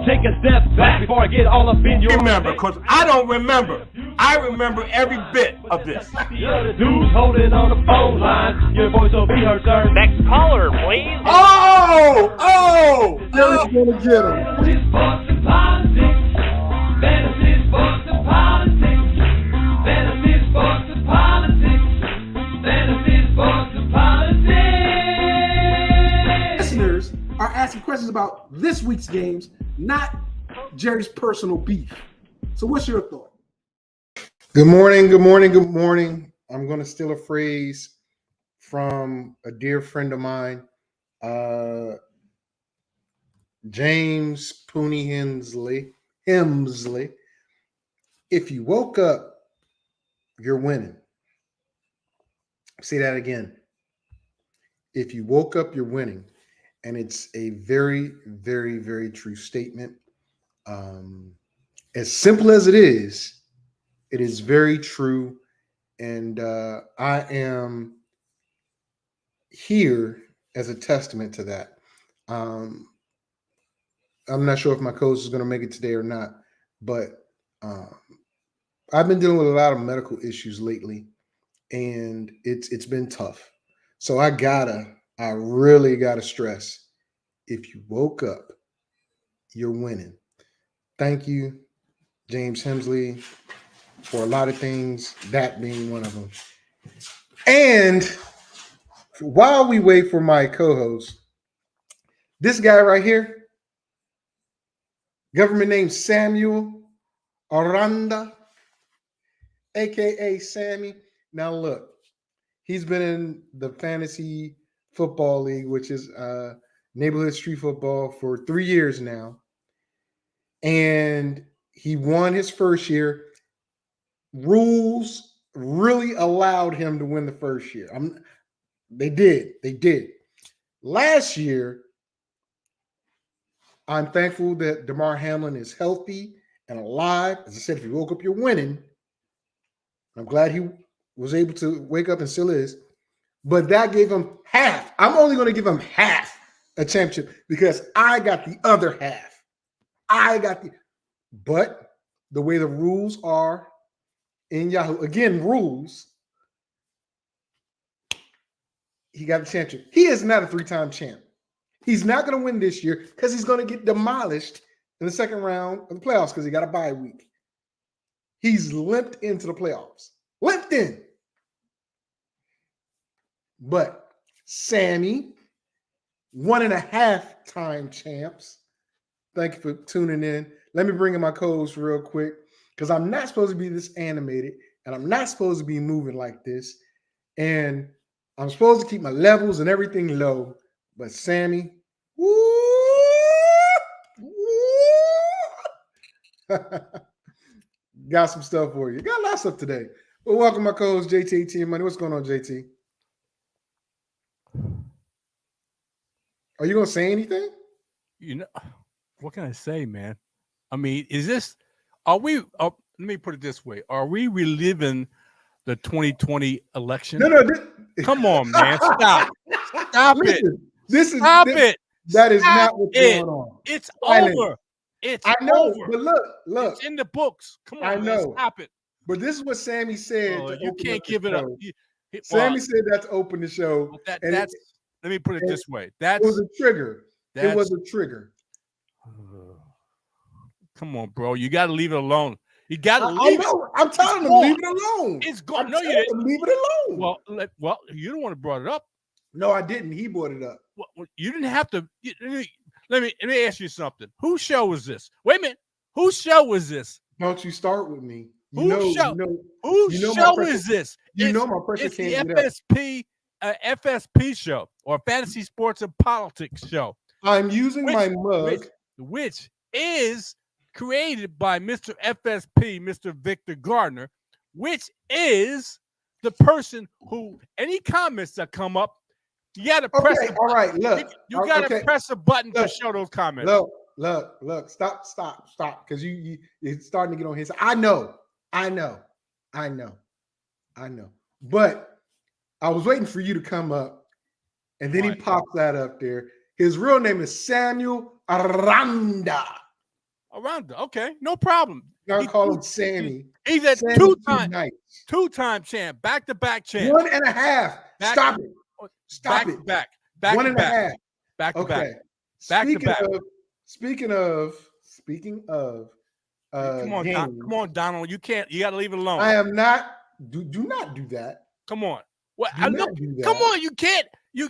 take a step back before I get all up in your remember, because I don't remember. I remember every bit of this. You're the dude holding on the phone line. Your voice will be heard, sir. Next caller, please. Jerry's gonna get him. Fantasy, sports, and politics. Fantasy, sports, and politics. Fantasy, sports, and politics. Fantasy, sports, and politics. Listeners are asking questions about this week's games, not Jerry's personal beef. So what's your thought? Good morning, good morning, good morning. I'm going to steal a phrase from a dear friend of mine, James Pooney Hemsley. If you woke up, you're winning. Say that again. If you woke up, you're winning. And it's a very, very, very true statement. As simple as it is very true. And I am here as a testament to that. I'm not sure if my coach is going to make it today or not, but I've been dealing with a lot of medical issues lately, and it's been tough. So I really gotta stress, if you woke up, you're winning. Thank you, James Hemsley, for a lot of things, that being one of them. And while we wait for my co-host, this guy right here, government name Samuel Aranda, aka Sammy. Now look, he's been in the fantasy football league, which is neighborhood street football, for 3 years now. And he won his first year. Rules really allowed him to win the first year. They did. Last year, I'm thankful that Damar Hamlin is healthy and alive. As I said, if you woke up, you're winning. I'm glad he was able to wake up and still is. But that gave him half. I'm only going to give him half a championship because I got the other half. But the way the rules are in Yahoo, again, rules, he got the championship. He is not a 3-time champ. He's not going to win this year because he's going to get demolished in the second round of the playoffs because he got a bye week. He's limped into the playoffs. Limped in. But Sammy, 1.5-time champs. Thank you for tuning in. Let me bring in my co-host real quick because I'm not supposed to be this animated and I'm not supposed to be moving like this. And I'm supposed to keep my levels and everything low. But Sammy, got some stuff for you. Got a lot of stuff today. Well, welcome my co-host JT and Money. What's going on, JT? Are you gonna say anything? You know, what can I say, man? I mean, let me put it this way. Are we reliving the 2020 election? No. Come on, man. Stop Listen, it. That is not what's going on. It's over. I know, over. but look. It's in the books. Come on, I know. man. Stop it. But this is what Sammy said. You can't give it up. Sammy said that to open the show. Let me put it this way. It was a trigger. It was a trigger. Come on, bro. You got to leave it alone. You got to leave it. I'm telling him to leave it alone. It's gone. No, you didn't. Leave it alone. Well, you don't want to brought it up. No, I didn't. He brought it up. Well, you didn't have to. Let me ask you something. Whose show was this? Wait a minute. Whose show was this? Don't you start with me. Whose show is this? You know my pressure can't get up. FSP show or Fantasy Sports and Politics show. I'm using my mug. Which is created by Mr. FSP, Mr. Victor Gardner, which is the person who any comments that come up, you got to press. All right, look. You got to press a button to show those comments. Look. Stop. Because you're starting to get on his. I know. But I was waiting for you to come up, and then he pops that up there. His real name is Samuel Aranda. Around okay, no problem. Y'all call him Sammy. He's a Sammy two-time champ, back-to-back champ. 1.5. Stop it. Stop it. Back. 1.5. Back to Okay. back. Back to back. Speaking of Come on, games, come on, Donald. You got to leave it alone. I am not. Do not do that. Come on. What? Do not do that. Come on, you can't. You.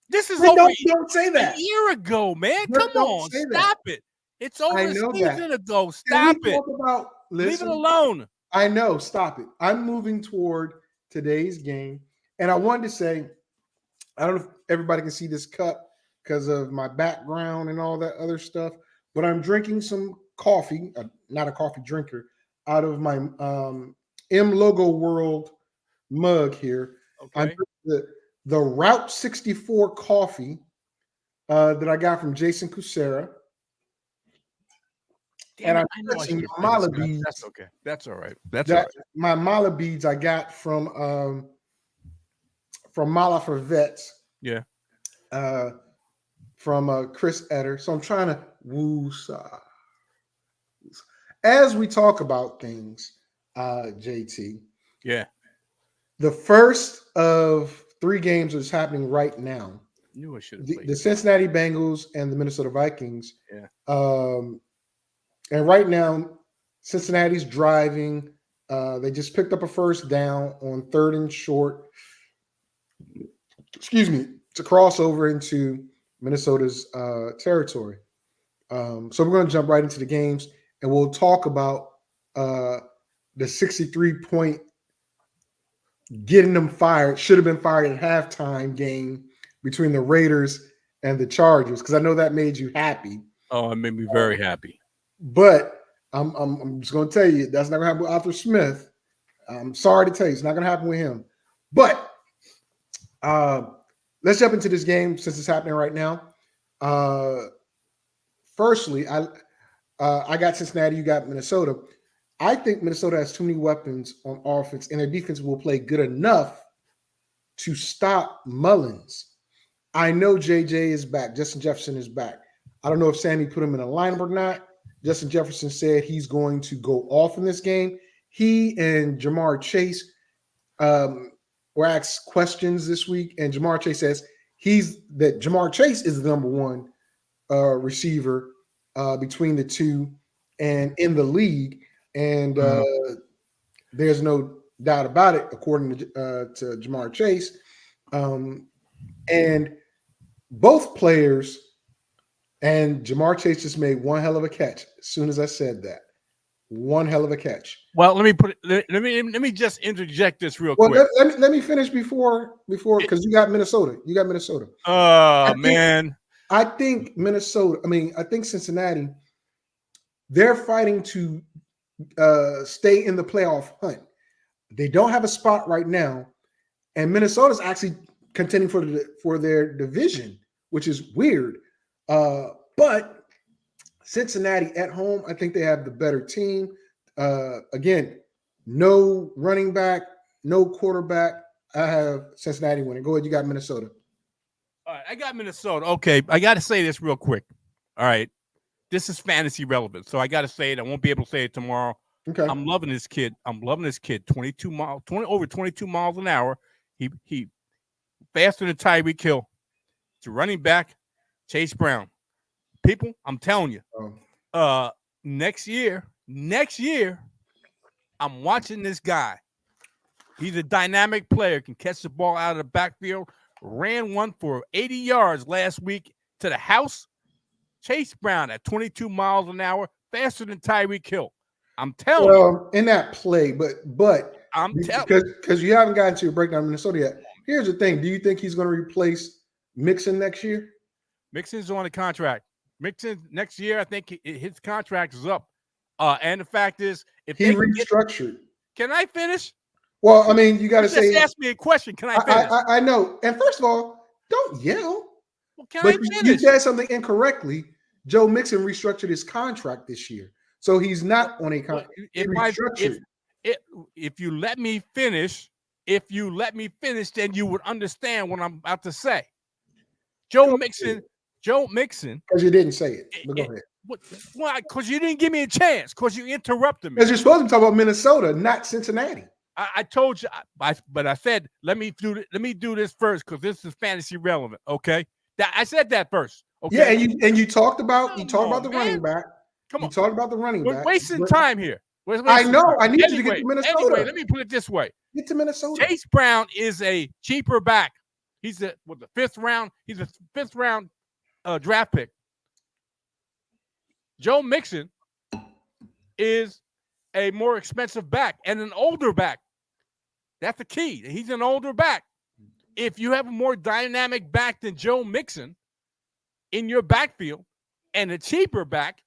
This is Hey, over. Don't say that. A year ago, man. Don't Come on, say stop it. It's over I a know season that. ago. Stop it. Leave it Listen, alone. I know. Stop it. I'm moving toward today's game, and I wanted to say, I don't know if everybody can see this cup because of my background and all that other stuff, but I'm drinking some coffee. Not a coffee drinker, out of my M Logo World mug here. Okay. I'm drinking the Route 64 coffee that I got from Jason Kucera. Damn and it, I'm I know I touching should my have mala said this. beads. That's okay. That's all right. That's all right. My mala beads I got from Mala for Vets. Yeah. From Chris Etter. So I'm trying to woo-saw. As we talk about things, JT. Yeah. The first of 3 games is happening right now. I knew I should have played. The Cincinnati Bengals and the Minnesota Vikings. Yeah. And right now, Cincinnati's driving. They just picked up a first down on 3rd and short. Excuse me, to cross over into Minnesota's territory. So we're going to jump right into the games, and we'll talk about the 63-point getting them fired, should have been fired at halftime game between the Raiders and the Chargers, because I know that made you happy. Oh, it made me very happy. But I'm just going to tell you, that's not going to happen with Arthur Smith. I'm sorry to tell you, it's not going to happen with him. But let's jump into this game since it's happening right now. Firstly, I got Cincinnati, you got Minnesota. I think Minnesota has too many weapons on offense, and their defense will play good enough to stop Mullins. I know JJ is back. Justin Jefferson is back. I don't know if Sammy put him in a lineup or not. Justin Jefferson said he's going to go off in this game. He and Jamar Chase were asked questions this week, and Jamar Chase says Jamar Chase is the number 1 receiver between the two and in the league. And there's no doubt about it, according to Jamar Chase. And both players, and Jamar Chase just made one hell of a catch as soon as I said that. One hell of a catch. Well, let me just interject this real quick. Let me finish before because you got Minnesota. Man. I think Cincinnati, they're fighting to stay in the playoff hunt. They don't have a spot right now, and Minnesota's actually contending for their division, which is weird. But Cincinnati at home, I think they have the better team. Again, no running back, no quarterback. I have Cincinnati winning. Go ahead, you got Minnesota. All right, I got Minnesota. Okay, I got to say this real quick. All right, this is fantasy relevant, so I got to say it. I won't be able to say it tomorrow. Okay. I'm loving this kid. 22 miles an hour. He faster than Tyreek Hill. It's a running back, Chase Brown. People, I'm telling you, next year, I'm watching this guy. He's a dynamic player, can catch the ball out of the backfield. Ran one for 80 yards last week to the house. Chase Brown at 22 miles an hour, faster than Tyreek Hill. I'm telling you. In that play, but I'm telling because you haven't gotten to your breakdown of Minnesota yet. Here's the thing: do you think he's going to replace Mixon next year? Mixon's on a contract. Mixon next year, I think his contract is up. And the fact is, if he restructured, can I finish? Well, I mean, you got to say. Just ask me a question. Can I finish? I know. And first of all, don't yell. Well, can I finish? You said something incorrectly. Joe Mixon restructured his contract this year, so he's not on a contract. If you let me finish, then you would understand what I'm about to say. Joe Mixon. Because you didn't say it. But go ahead. What? Why? Because you didn't give me a chance. Because you interrupted me. Because you're supposed to talk about Minnesota, not Cincinnati. I told you, but I said let me do this first because this is fantasy relevant. Okay, I said that first. Okay. Yeah, and you talked about the man. running back. Come on. You talked about the running We're back. wasting time here. I know. I need you to get to Minnesota. Anyway, let me put it this way. Get to Minnesota. Chase Brown is a cheaper back. He's the fifth round. He's a fifth round draft pick. Joe Mixon is a more expensive back and an older back. That's the key. He's an older back. If you have a more dynamic back than Joe Mixon in your backfield and a cheaper back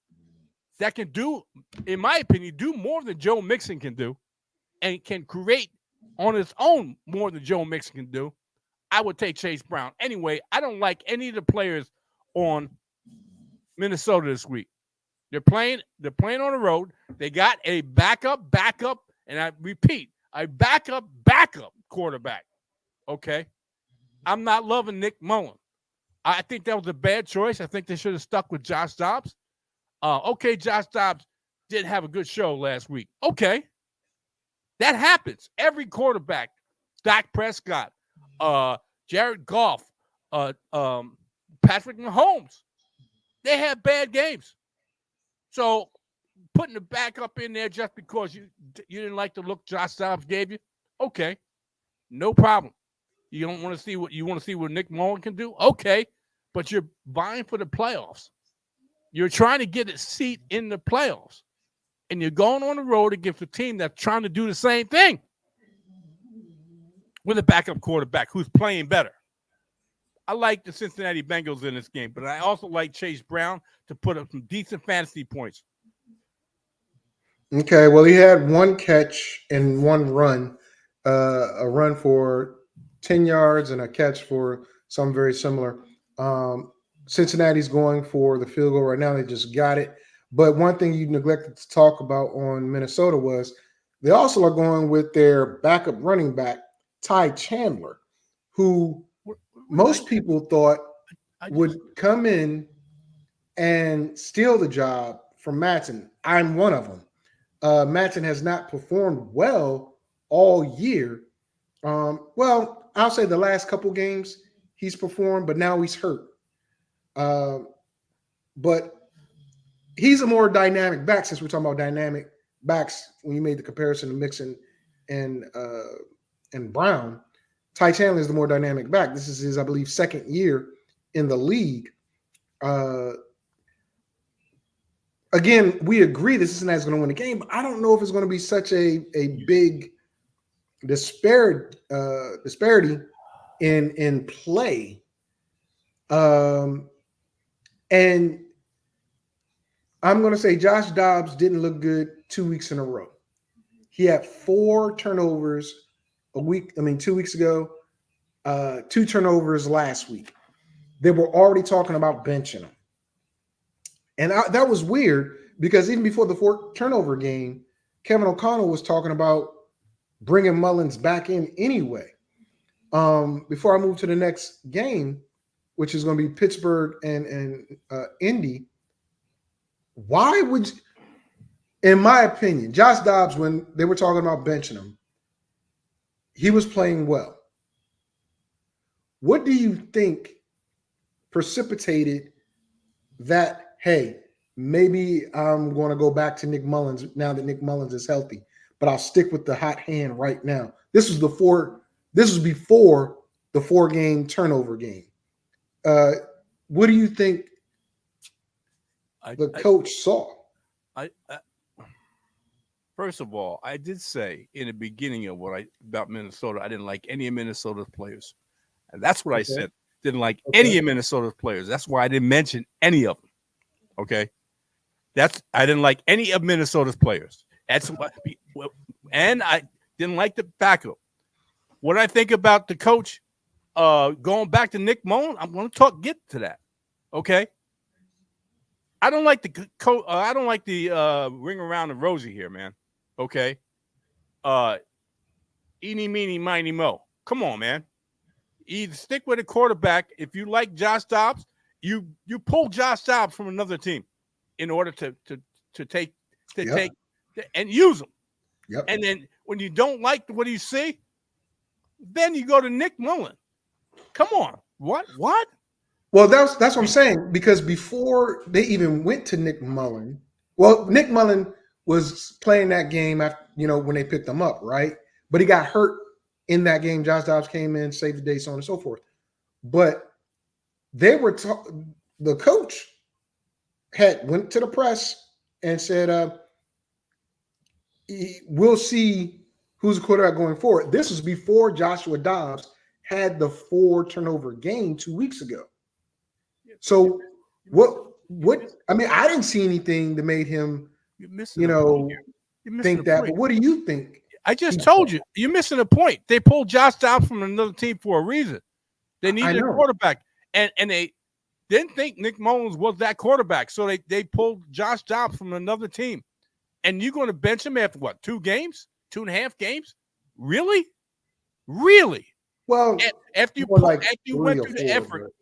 that can do, in my opinion, do more than Joe Mixon can do and can create on its own more than Joe Mixon can do, I would take Chase Brown. Anyway, I don't like any of the players on Minnesota this week. They're playing on the road. They got a backup, and I repeat, a backup quarterback. Okay? I'm not loving Nick Mullen. I think that was a bad choice. I think they should have stuck with Josh Dobbs. Okay, Josh Dobbs did have a good show last week. Okay. That happens. Every quarterback, Dak Prescott, Jared Goff, Patrick Mahomes, they have bad games. So putting the backup in there just because you didn't like the look Josh Dobbs gave you, okay, no problem. You don't want to see what Nick Mullen can do? Okay, but you're vying for the playoffs. You're trying to get a seat in the playoffs, and you're going on the road against a team that's trying to do the same thing with a backup quarterback who's playing better. I like the Cincinnati Bengals in this game, but I also like Chase Brown to put up some decent fantasy points. Okay, well, he had one catch and one run, a run for 10 yards and a catch for something very similar. Cincinnati's going for the field goal right now. They just got it. But one thing you neglected to talk about on Minnesota was they also are going with their backup running back, Ty Chandler, who most people thought would come in and steal the job from Matson. I'm one of them. Matson has not performed well all year. Well, I'll say the last couple games he's performed, but now he's hurt. But he's a more dynamic back, since we're talking about dynamic backs. When you made the comparison to Mixon and Brown, Ty Chandler is the more dynamic back. This is his, I believe, second year in the league. Again, we agree this isn't as going to win the game, but I don't know if it's going to be such a big disparity in play. And I'm going to say Josh Dobbs didn't look good 2 weeks in a row. He had 4 turnovers 2 weeks ago, 2 turnovers last week. They were already talking about benching him. And that was weird because even before the 4 turnover game, Kevin O'Connell was talking about bringing Mullins back in anyway. Before I move to the next game, which is going to be Pittsburgh and Indy, why would, in my opinion, Josh Dobbs, when they were talking about benching him, he was playing well. What do you think precipitated that, hey, maybe I'm going to go back to Nick Mullins now that Nick Mullins is healthy, but I'll stick with the hot hand right now? This was before the 4-game turnover game. What do you think the coach saw? First of all, I did say in the beginning of about Minnesota, I didn't like any of Minnesota's players. And that's what I said. Didn't like any of Minnesota's players. That's why I didn't mention any of them. Okay. I didn't like any of Minnesota's players. And I didn't like the backup. What I think about the coach, going back to Nick Mullen, I'm going to get to that. Okay. I don't like the ring around the rosy here, man. Okay. Eeny, meeny, miny, mo. Come on, man. Either stick with a quarterback. If you like Josh Dobbs, you pull Josh Dobbs from another team. in order to take Yep. and use them. Yep. And then when you don't like what you see, then you go to Nick Mullen. Come on, what? Well, that's what I'm saying, because before they even went to Nick Mullen, well, Nick Mullen was playing that game after, when they picked him up, right? But he got hurt in that game. Josh Dobbs came in, saved the day, so on and so forth. But they were the coach went to the press and said, we'll see who's the quarterback going forward. This was before Joshua Dobbs had the 4 turnover game 2 weeks ago. So what I mean, I didn't see anything that made him, think that. But what do you think? I just told you, you're missing a point. They pulled Josh Dobbs from another team for a reason. They needed a quarterback, and they didn't think Nick Mullins was that quarterback, so they pulled Josh Dobbs from another team. And you're going to bench him after what? 2 games, 2.5 games? Really? Well, after you went through the effort.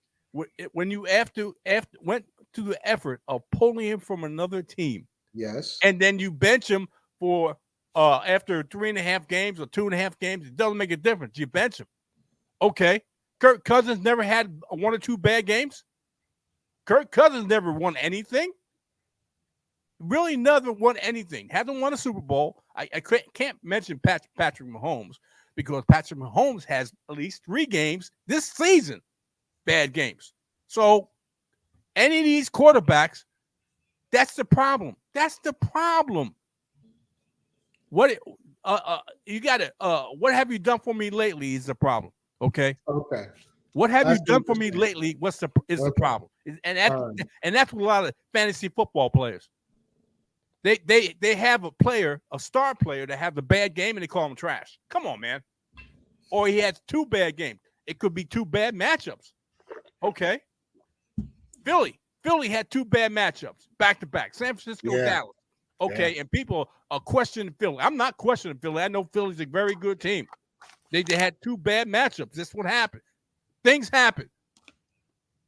When you went to the effort of pulling him from another team, yes, and then you bench him for after 3.5 games or 2.5 games, it doesn't make a difference. You bench him, okay? Kirk Cousins never had 1 or 2 bad games. Kirk Cousins never won anything. Really, never won anything. Hasn't won a Super Bowl. I can't mention Patrick Mahomes because Patrick Mahomes has at least 3 games this season. Bad games. So any of these quarterbacks, that's the problem. What you got to what have you done for me lately is the problem. Okay. What have you done for me lately? Is the problem? And that's what a lot of fantasy football players. They have a star player that have the bad game and they call him trash. Come on, man. Or he has 2 bad games. It could be 2 bad matchups. Okay. Philly had 2 bad matchups back to back. San Francisco, Dallas. Okay, and people are questioning Philly. I'm not questioning Philly. I know Philly's a very good team. They had 2 bad matchups. This is what happened. Things happen.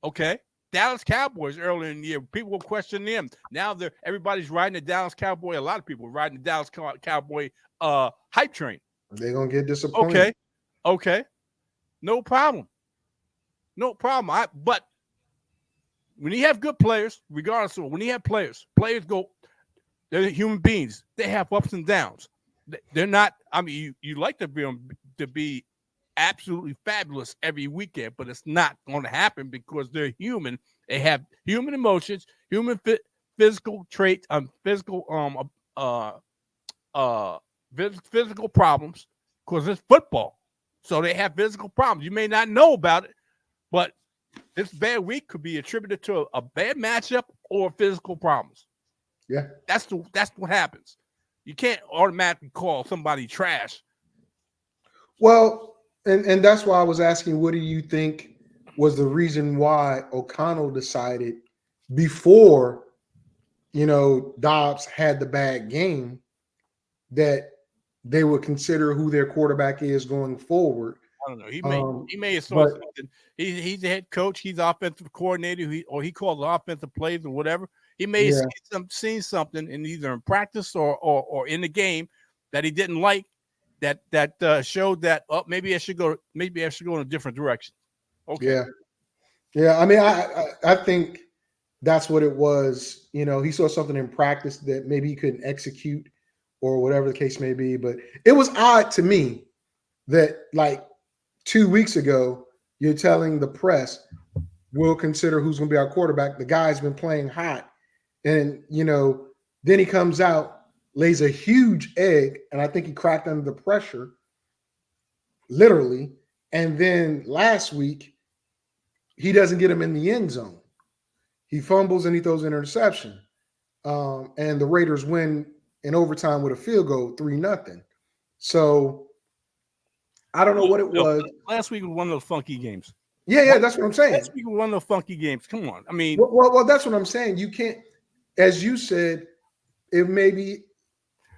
Okay. Dallas Cowboys earlier in the year, people were questioning them. Now everybody's riding the Dallas Cowboy. A lot of people are riding the Dallas Cowboy hype train. They're gonna get disappointed. Okay. No problem. But when you have good players, regardless of when you have players they're human beings. They have ups and downs. They're not. I mean, you like to be absolutely fabulous every weekend, but it's not going to happen because they're human. They have human emotions, human physical traits, physical problems. Because it's football, so they have physical problems. You may not know about it. But this bad week could be attributed to a bad matchup or physical problems. Yeah, that's what happens. You can't automatically call somebody trash. Well, and that's why I was asking, what do you think was the reason why O'Connell decided before, Dobbs had the bad game that they would consider who their quarterback is going forward? I don't know. He may have saw something. He's the head coach. He's the offensive coordinator. He calls the offensive plays or whatever. He may have seen something in either in practice or in the game that he didn't like. That showed that maybe I should go in a different direction. Okay. Yeah. I mean, I think that's what it was. He saw something in practice that maybe he couldn't execute or whatever the case may be. But it was odd to me that, like, 2 weeks ago, you're telling the press, we'll consider who's going to be our quarterback. The guy's been playing hot. And, then he comes out, lays a huge egg, and I think he cracked under the pressure, literally. And then last week, he doesn't get him in the end zone. He fumbles and he throws an interception. And the Raiders win in overtime with a field goal, 3-0. So I don't know what it was. Last week was one of those funky games. Yeah, that's what I'm saying. Last week was one of those funky games. Come on. I mean, well, that's what I'm saying. You can't, as you said, it may be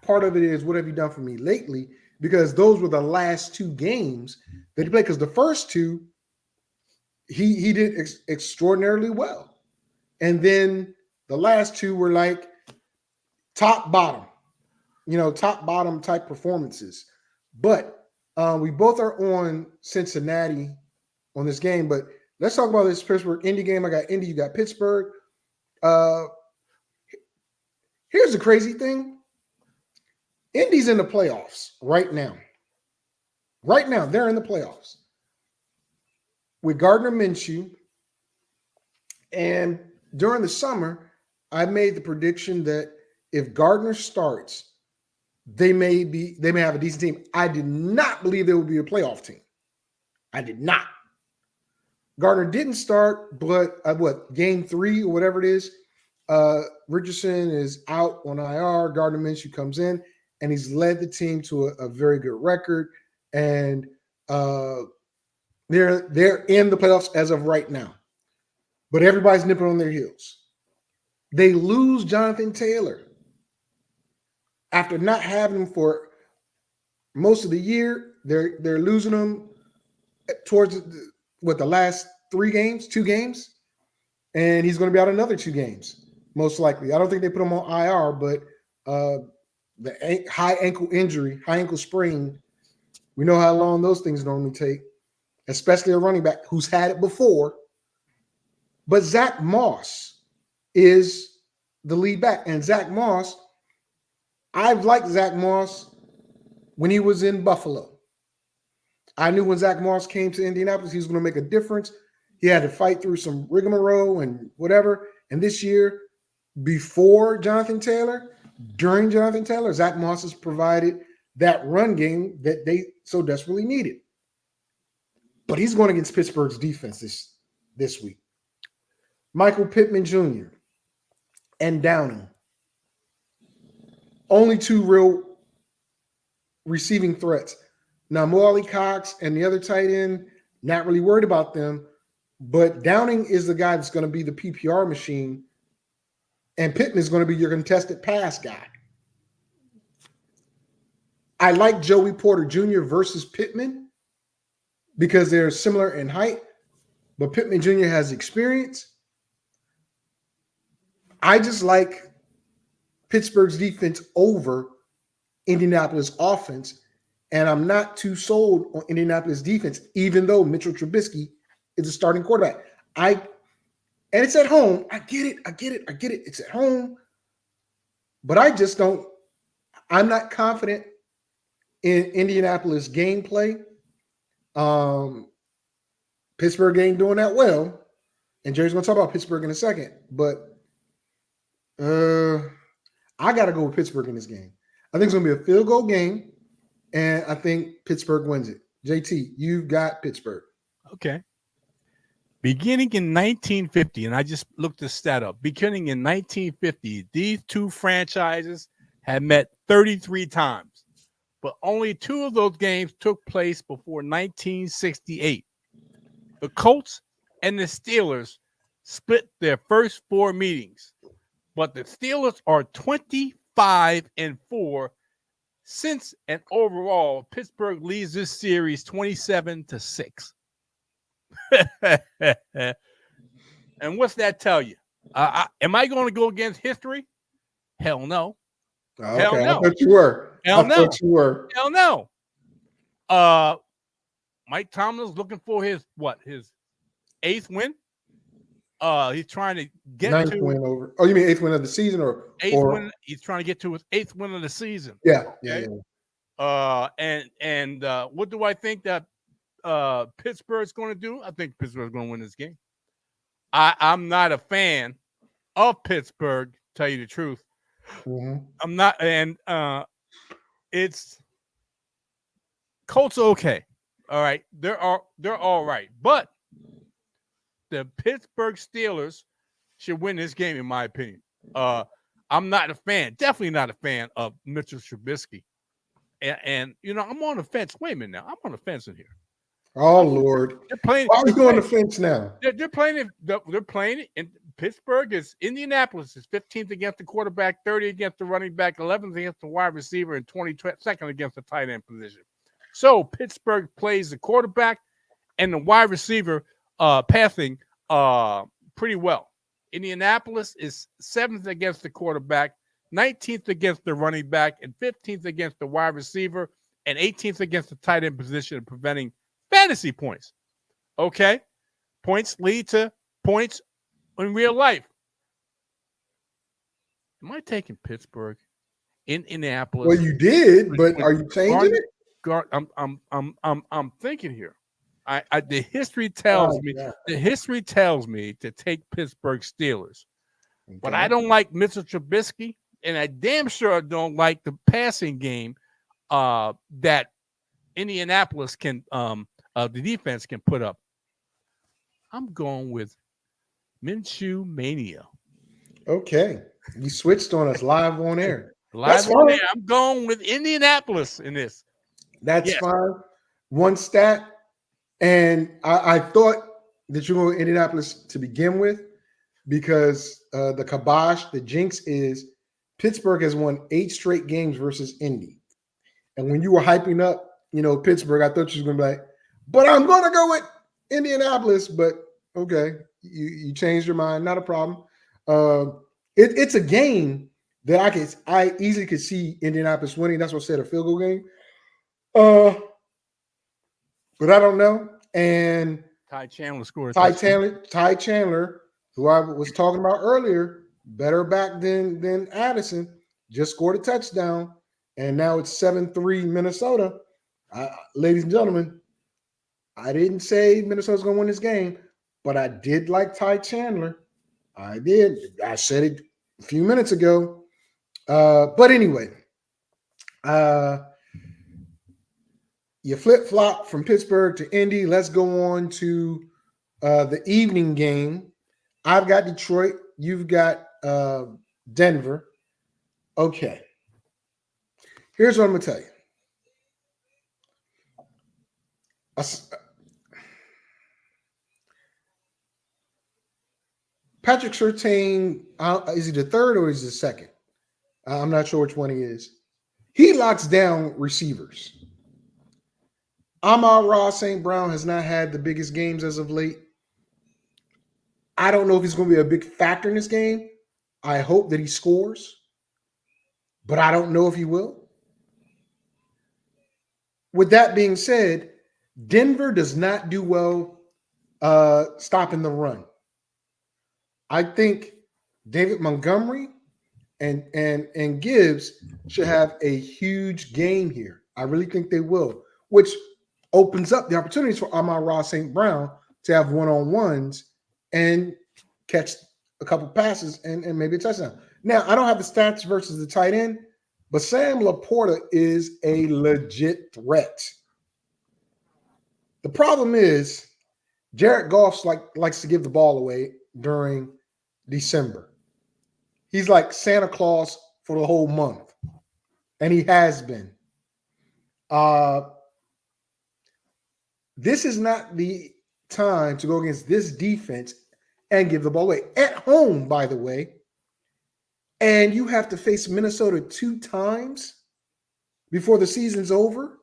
part of it is what have you done for me lately? Because those were the last 2 games that he played. Because the first 2, he did extraordinarily well. And then The last two were like top bottom, top bottom type performances. But we both are on Cincinnati on this game. But let's talk about this Pittsburgh Indy game. I got Indy, you got Pittsburgh. Here's the crazy thing. Indy's in the playoffs right now. Right now, they're in the playoffs with Gardner Minshew. And during the summer, I made the prediction that if Gardner starts, they may have a decent team. I did not believe they would be a playoff team. I did not. Gardner didn't start, but game 3 or whatever it is, Richardson is out on IR. Gardner Minshew comes in, and he's led the team to a very good record. And they're in the playoffs as of right now. But everybody's nipping on their heels. They lose Jonathan Taylor after not having him for most of the year. They're losing him towards the last 2 games, and he's going to be out another 2 games most likely. I don't think they put him on IR, but the high ankle sprain, we know how long those things normally take, especially a running back who's had it before. But Zach Moss is the lead back. And Zach Moss, I've liked Zach Moss when he was in Buffalo. I knew when Zach Moss came to Indianapolis, he was going to make a difference. He had to fight through some rigmarole and whatever. And this year, before Jonathan Taylor, during Jonathan Taylor, Zach Moss has provided that run game that they so desperately needed. But he's going against Pittsburgh's defense this week. Michael Pittman Jr. and Downing. Only 2 real receiving threats. Now, Mo Cox and the other tight end, not really worried about them, but Downing is the guy that's going to be the PPR machine, and Pittman is going to be your contested pass guy. I like Joey Porter Jr. versus Pittman because they're similar in height, but Pittman Jr. has experience. I just like Pittsburgh's defense over Indianapolis offense, and I'm not too sold on Indianapolis defense, even though Mitchell Trubisky is a starting quarterback. And it's at home. I get it. It's at home. But I'm not confident in Indianapolis gameplay. Pittsburgh ain't doing that well. And Jerry's going to talk about Pittsburgh in a second. But I got to go with Pittsburgh in this game. I think it's going to be a field goal game, and I think Pittsburgh wins it. JT, you've got Pittsburgh. Okay. Beginning in 1950, and I just looked this stat up. Beginning in 1950, these 2 franchises had met 33 times, but only 2 of those games took place before 1968. The Colts and the Steelers split their first 4 meetings, but the Steelers are 25-4 since, and overall, Pittsburgh leads this series 27-6. And what's that tell you? Am I going to go against history? Hell no. Okay, Hell no. I thought you were. Hell no. Thought you were. Hell no. Mike Tomlin's looking for his 8th win. He's trying to get 9th to win over. Oh, you mean 8th win of the season or 8th win? He's trying to get to his 8th win of the season. Yeah. Okay? Yeah. And what do I think that Pittsburgh's going to do? I think Pittsburgh's going to win this game. I'm not a fan of Pittsburgh, to tell you the truth. Mm-hmm. I'm not, and it's Colts are okay. All right. They're all right. But the Pittsburgh Steelers should win this game, in my opinion. I'm not a fan, definitely not a fan of Mitchell Trubisky. And I'm on the fence. Wait a minute now. I'm on the fence in here. Oh, Lord. They're playing. Why are we going to the fence now? They're playing. They're playing in Pittsburgh. Indianapolis is 15th against the quarterback, 30 against the running back, 11th against the wide receiver, and 22nd against the tight end position. So Pittsburgh plays the quarterback and the wide receiver passing pretty well. Indianapolis is 7th against the quarterback, 19th against the running back, and 15th against the wide receiver, and 18th against the tight end position of preventing fantasy points. Okay? Points lead to points in real life. Am I taking Pittsburgh in Indianapolis? Well, you did, but are you changing it? I'm thinking here. The history tells me. God. The history tells me to take Pittsburgh Steelers, but Okay. I don't like Mr. Trubisky, and I damn sure don't like the passing game that Indianapolis can, the defense can put up. I'm going with Minshew Mania. Okay. You switched on us live on air. Live on air. I'm going with Indianapolis in this. That's fine. One stat, and I thought that you were going to Indianapolis to begin with because the kibosh, the jinx is Pittsburgh has won 8 straight games versus Indy. And when you were hyping up, Pittsburgh, I thought you were going to be like, but I'm going to go with Indianapolis. But okay, you changed your mind. Not a problem. It's a game that I easily could see Indianapolis winning. That's what I said, a field goal game. But I don't know. And Ty Chandler scored. Ty Chandler, who I was talking about earlier, better back than Addison, just scored a touchdown. And now it's 7-3 Minnesota. Ladies and gentlemen, I didn't say Minnesota's going to win this game, but I did like Ty Chandler. I did. I said it a few minutes ago. But anyway, you flip-flop from Pittsburgh to Indy. Let's go on to the evening game. I've got Detroit. You've got Denver. Okay. Here's what I'm going to tell you. Patrick Surtain, is he the third or is he the second? I'm not sure which one he is. He locks down receivers. Amon-Ra St. Brown has not had the biggest games as of late. I don't know if he's going to be a big factor in this game. I hope that he scores, but I don't know if he will. With that being said, Denver does not do well stopping the run. I think David Montgomery and Gibbs should have a huge game here. I really think they will, which opens up the opportunities for Amon-Ra St. Brown to have one-on-ones and catch a couple passes and maybe a touchdown. Now, I don't have the stats versus the tight end, but Sam Laporta is a legit threat. The problem is Jared Goff likes to give the ball away during December. He's like Santa Claus for the whole month, and he has been. This is not the time to go against this defense and give the ball away. At home, by the way, and you have to face Minnesota 2 times before the season's over,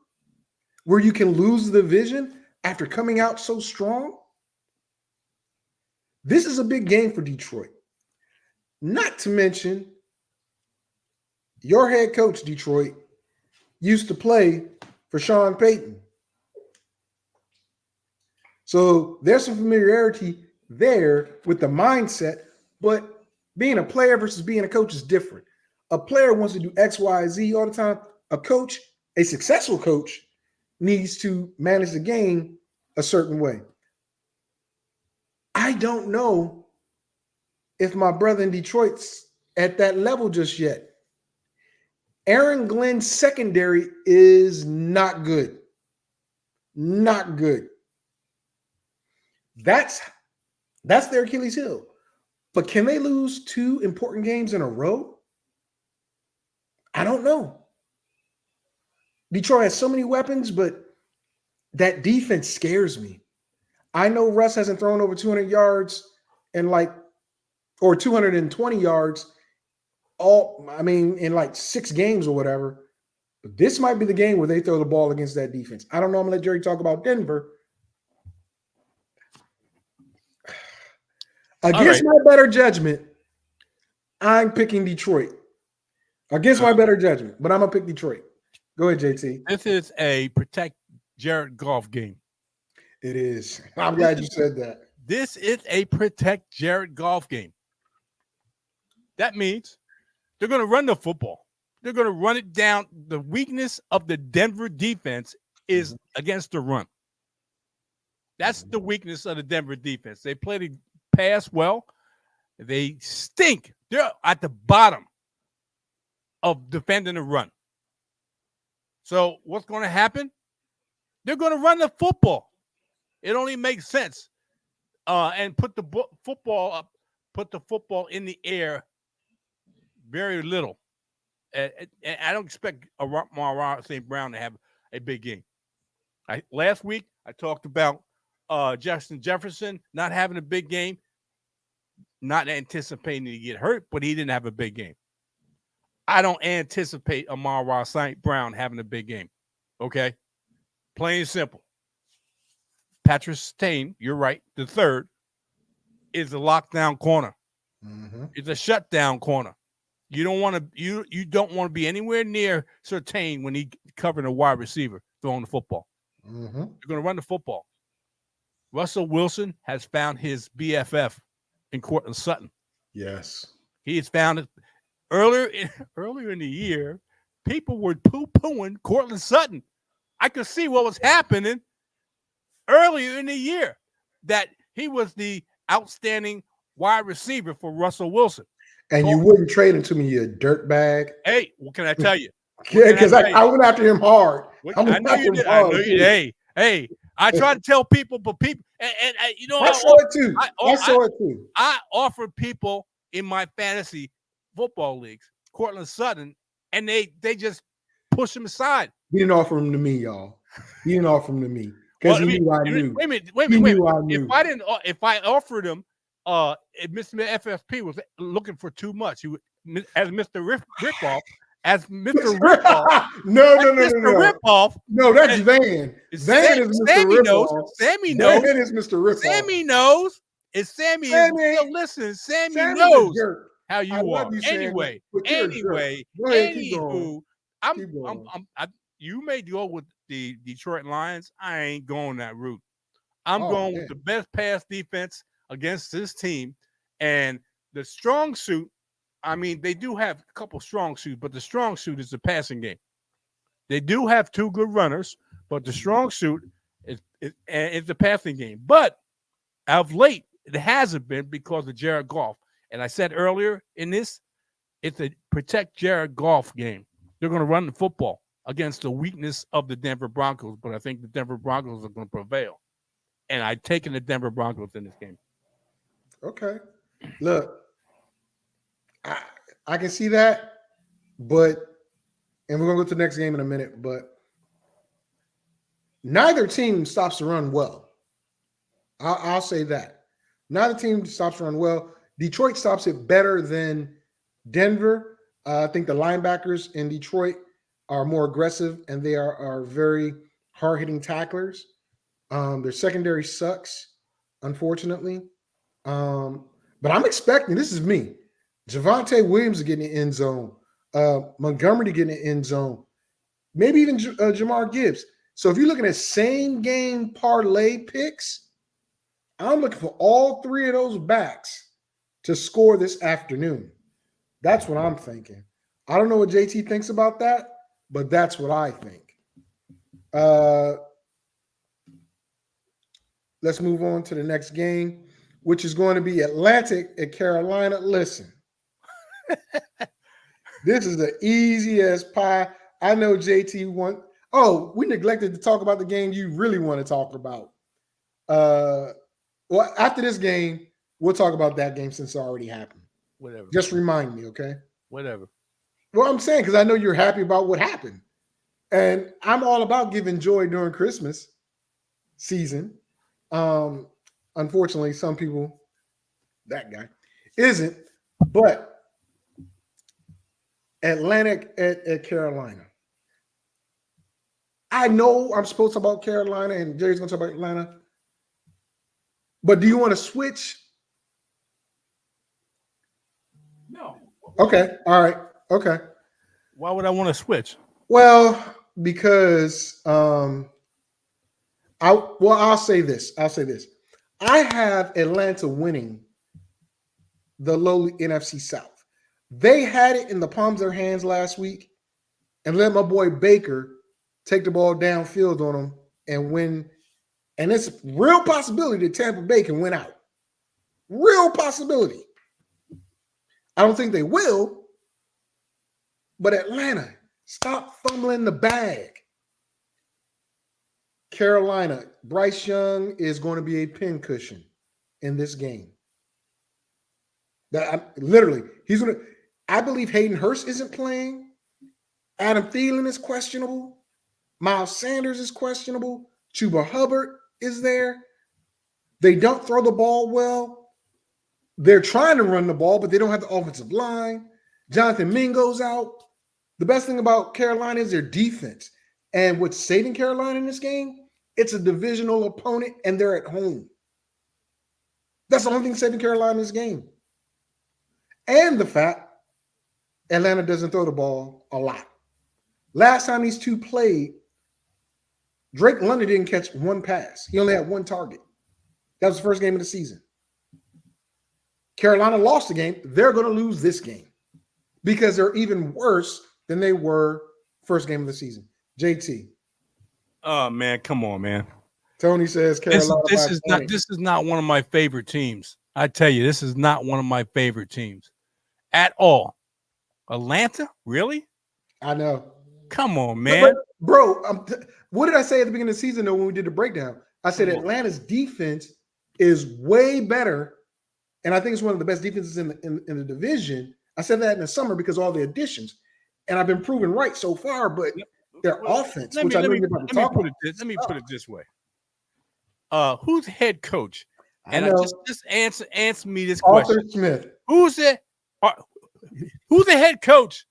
where you can lose the division after coming out so strong. This is a big game for Detroit. Not to mention, your head coach, Detroit, used to play for Sean Payton. So there's some familiarity there with the mindset, but being a player versus being a coach is different. A player wants to do X, Y, Z all the time. A coach, a successful coach, needs to manage the game a certain way. I don't know if my brother in Detroit's at that level just yet. Aaron Glenn's secondary is not good. Not good. That's their Achilles heel. But can they lose 2 important games in a row? I don't know. Detroit has so many weapons, but that defense scares me. I know Russ hasn't thrown over 200 yards or 220 yards in like 6 games or whatever. But this might be the game where they throw the ball against that defense. I don't know. I'm going to let Jerry talk about Denver. Against my better judgment, I'm picking Detroit. Against my better judgment, but I'm gonna pick Detroit. Go ahead, JT. This is a protect Jared Goff game. It is. I'm glad you said that. This is a protect Jared Goff game. That means they're going to run the football. They're going to run it down. The weakness of the Denver defense is against the run. That's the weakness of the Denver defense. They play the pass well. They stink. They're at the bottom of defending the run. So what's going to happen? They're going to run the football. It only makes sense. And put the football up, put the football in the air very little. And I don't expect Amon-Ra St. Brown to have a big game. Last week, I talked about Justin Jefferson not having a big game, not anticipating to get hurt, but he didn't have a big game. I don't anticipate Amon-Ra St. Brown having a big game. Okay? Plain and simple. Patrick Stain, you're right, the third, is a lockdown corner. Mm-hmm. It's a shutdown corner. You don't want to you don't want to be anywhere near Surtain when he covering a wide receiver throwing the football. Mm-hmm. You're going to run the football. Russell Wilson has found his BFF in Cortland Sutton. Yes. He has found it earlier in the year. People were poo-pooing Cortland Sutton. I could see what was happening earlier in the year, that he was the outstanding wide receiver for Russell Wilson. And you wouldn't trade him to me, you dirtbag. Hey, what can I tell you? Yeah, because I went after him hard. I know you did. I know you did. Hey, I try to tell people, but people, and you know, I saw it too. I saw it too. I offered people in my fantasy football leagues Cortland Sutton, and they just push him aside. He didn't offer him to me, y'all. He didn't offer him to me. Because he knew I knew. Wait a minute. If I offered him, if Mr. FSP was looking for too much, he would, as Mr. Ripoff, No. Ripoff. No, that's Van. Van is Mr. Sammy Ripoff. Sammy knows. Van is Mr. Ripoff. Sammy knows. If Sammy is still listening, Sammy knows how you are. Anyway, you may go with the Detroit Lions. I ain't going that route. I'm going with the best pass defense against this team. And the strong suit, I mean, they do have a couple strong suits, but the strong suit is the passing game. They do have two good runners, but the strong suit is the passing game. But of late, it hasn't been because of Jared Goff. And I said earlier in this, it's a protect Jared Goff game. They're going to run the football against the weakness of the Denver Broncos, but I think the Denver Broncos are going to prevail. And I've taken the Denver Broncos in this game. Okay. Look, I can see that, and we're going to go to the next game in a minute, but neither team stops to run well. I'll say that. Neither team stops to run well. Detroit stops it better than Denver. I think the linebackers in Detroit are more aggressive, and they are very hard-hitting tacklers. Their secondary sucks, unfortunately. But I'm expecting, this is me, Javonte Williams to get in the end zone, Montgomery to get in the end zone, maybe even Jamar Gibbs. So if you're looking at same game parlay picks, I'm looking for all three of those backs to score this afternoon. That's what I'm thinking. I don't know what JT thinks about that, but that's what I think. Let's move on to the next game, which is going to be Atlantic at Carolina. Listen, this is the easiest pie. I know JT won. Oh, we neglected to talk about the game you really want to talk about. Well, after this game, we'll talk about that game since it already happened. Whatever. Just remind me, okay? Whatever. Well, I'm saying because I know you're happy about what happened. And I'm all about giving joy during Christmas season. Unfortunately, some people, that guy, isn't. But Atlantic at Carolina. I know I'm supposed to talk about Carolina and Jerry's going to talk about Atlanta. But do you want to switch Okay. All right. Okay. Why would I want to switch? Well, because I'll say this. I have Atlanta winning the lowly NFC South. They had it in the palms of their hands last week and let my boy Baker take the ball downfield on them and win. And it's a real possibility that Tampa Bay can win out. Real possibility. I don't think they will, but Atlanta, stop fumbling the bag. Carolina, Bryce Young is going to be a pincushion in this game. He's going to. I believe Hayden Hurst isn't playing. Adam Thielen is questionable. Miles Sanders is questionable. Chuba Hubbard is there. They don't throw the ball well. They're trying to run the ball, but they don't have the offensive line. Jonathan Mingo's out. The best thing about Carolina is their defense. And what's saving Carolina in this game, it's a divisional opponent, and they're at home. That's the only thing saving Carolina in this game. And the fact Atlanta doesn't throw the ball a lot. Last time these two played, Drake London didn't catch one pass. He only had one target. That was the first game of the season. Carolina lost the game. They're going to lose this game because they're even worse than they were first game of the season. JT. Oh man, come on, man. Tony says Carolina. This is not one of my favorite teams. I tell you, this is not one of my favorite teams at all. Atlanta, really? I know. Come on, man. Bro, what did I say at the beginning of the season though when we did the breakdown? I said Atlanta's defense is way better, and I think it's one of the best defenses in the division. I said that in the summer because of all the additions, and I've been proven right so far. But their offense, which I know you're about to talk about. Let me put it this way: who's head coach? And just answer me this Arthur question: Smith. Who's the head coach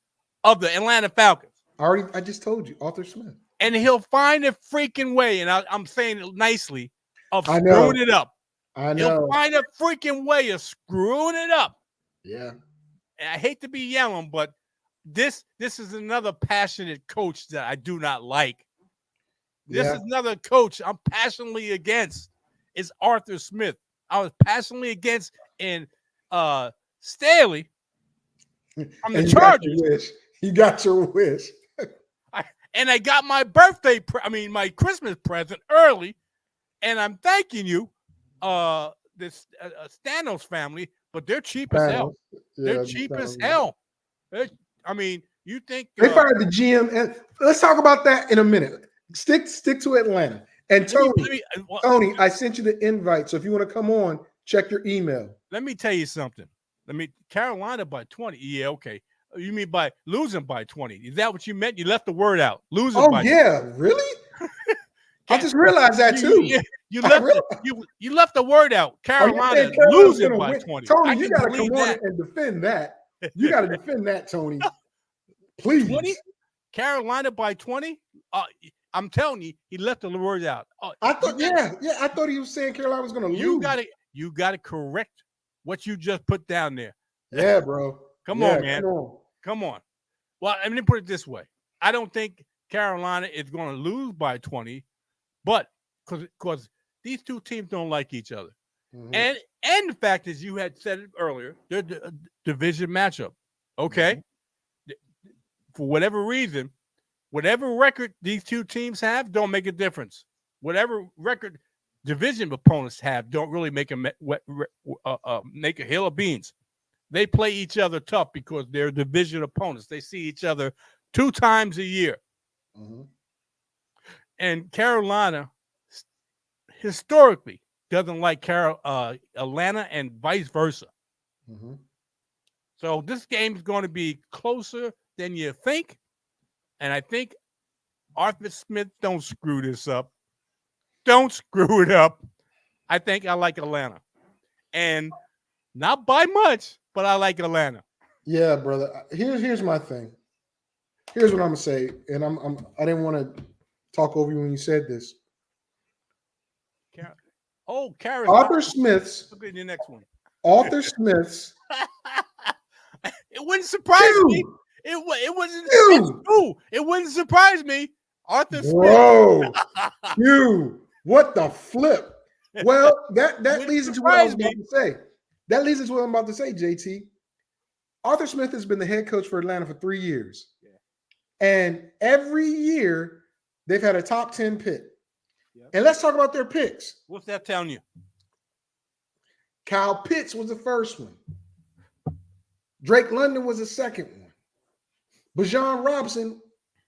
of the Atlanta Falcons? I just told you, Arthur Smith. And he'll find a freaking way, and I'm saying it nicely, of screwing it up. I know. He'll find a freaking way of screwing it up. Yeah. And I hate to be yelling, but this is another passionate coach that I do not like. This is another coach I'm passionately against. Is Arthur Smith. I was passionately against in Staley from the Chargers. You got your wish. And I got my my Christmas present early, and I'm thanking you, this Stanos family, but they're cheap as hell. They're cheap as hell. You think they fired the GM? And let's talk about that in a minute. Stick to Atlanta. And Tony, I sent you the invite, so if you want to come on, check your email. Let me tell you something. Carolina by 20. Yeah, okay. You mean by losing by 20? Is that what you meant? You left the word out. Losing by 20. Really? I just realized that too. You left the word out. Carolina losing by 20. Tony, you got to come on and defend that. You got to defend that, Tony. Please. 20? Carolina by 20? I'm telling you, he left the word out. I thought he was saying Carolina was going to lose. You got to correct what you just put down there. Yeah, bro. Come on, man. Come on. Well, let me put it this way. I don't think Carolina is going to lose by 20, but because these two teams don't like each other. Mm-hmm. And the fact is, you had said it earlier, they're a division matchup. Okay? Mm-hmm. For whatever reason, whatever record these two teams have, don't make a difference. Whatever record division opponents have, don't really make a hill of beans. They play each other tough because they're division opponents. They see each other 2 times a year. Mm-hmm. And Carolina historically doesn't like Atlanta and vice versa. Mm-hmm. So this game is going to be closer than you think. And I think Arthur Smith, don't screw this up. Don't screw it up. I think I like Atlanta. And not by much, but I like Atlanta. Yeah, brother. Here's my thing. Here's what I'm gonna say, and I didn't want to talk over you when you said this. Carolina. Arthur Smith's. Look at your next one. Arthur Smith's It wouldn't surprise me. It wasn't. It's true. It wouldn't surprise me. Arthur Smith. Whoa, what the flip? Well, that leads into what I was about to say. That leads into what I'm about to say, JT. Arthur Smith has been the head coach for Atlanta for 3 years. Yeah. And every year they've had a top 10 pick. Yeah. And let's talk about their picks. What's that telling you? Kyle Pitts was the first one. Drake London was the second one. Bijan Robinson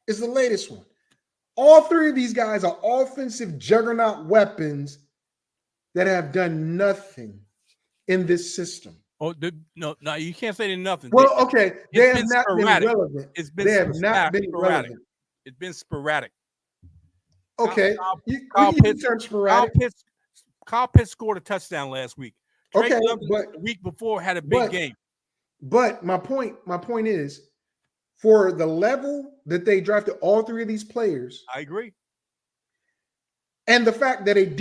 is the latest one. All three of these guys are offensive juggernaut weapons that have done nothing in this system. Oh, no, you can't say they're nothing. Well, okay, they have not been relevant. They have not been relevant. It's been sporadic. Okay, Kyle Pitts scored a touchdown last week. Drake London, but the week before had a big game. But my point is, for the level that they drafted all three of these players, I agree. And the fact that an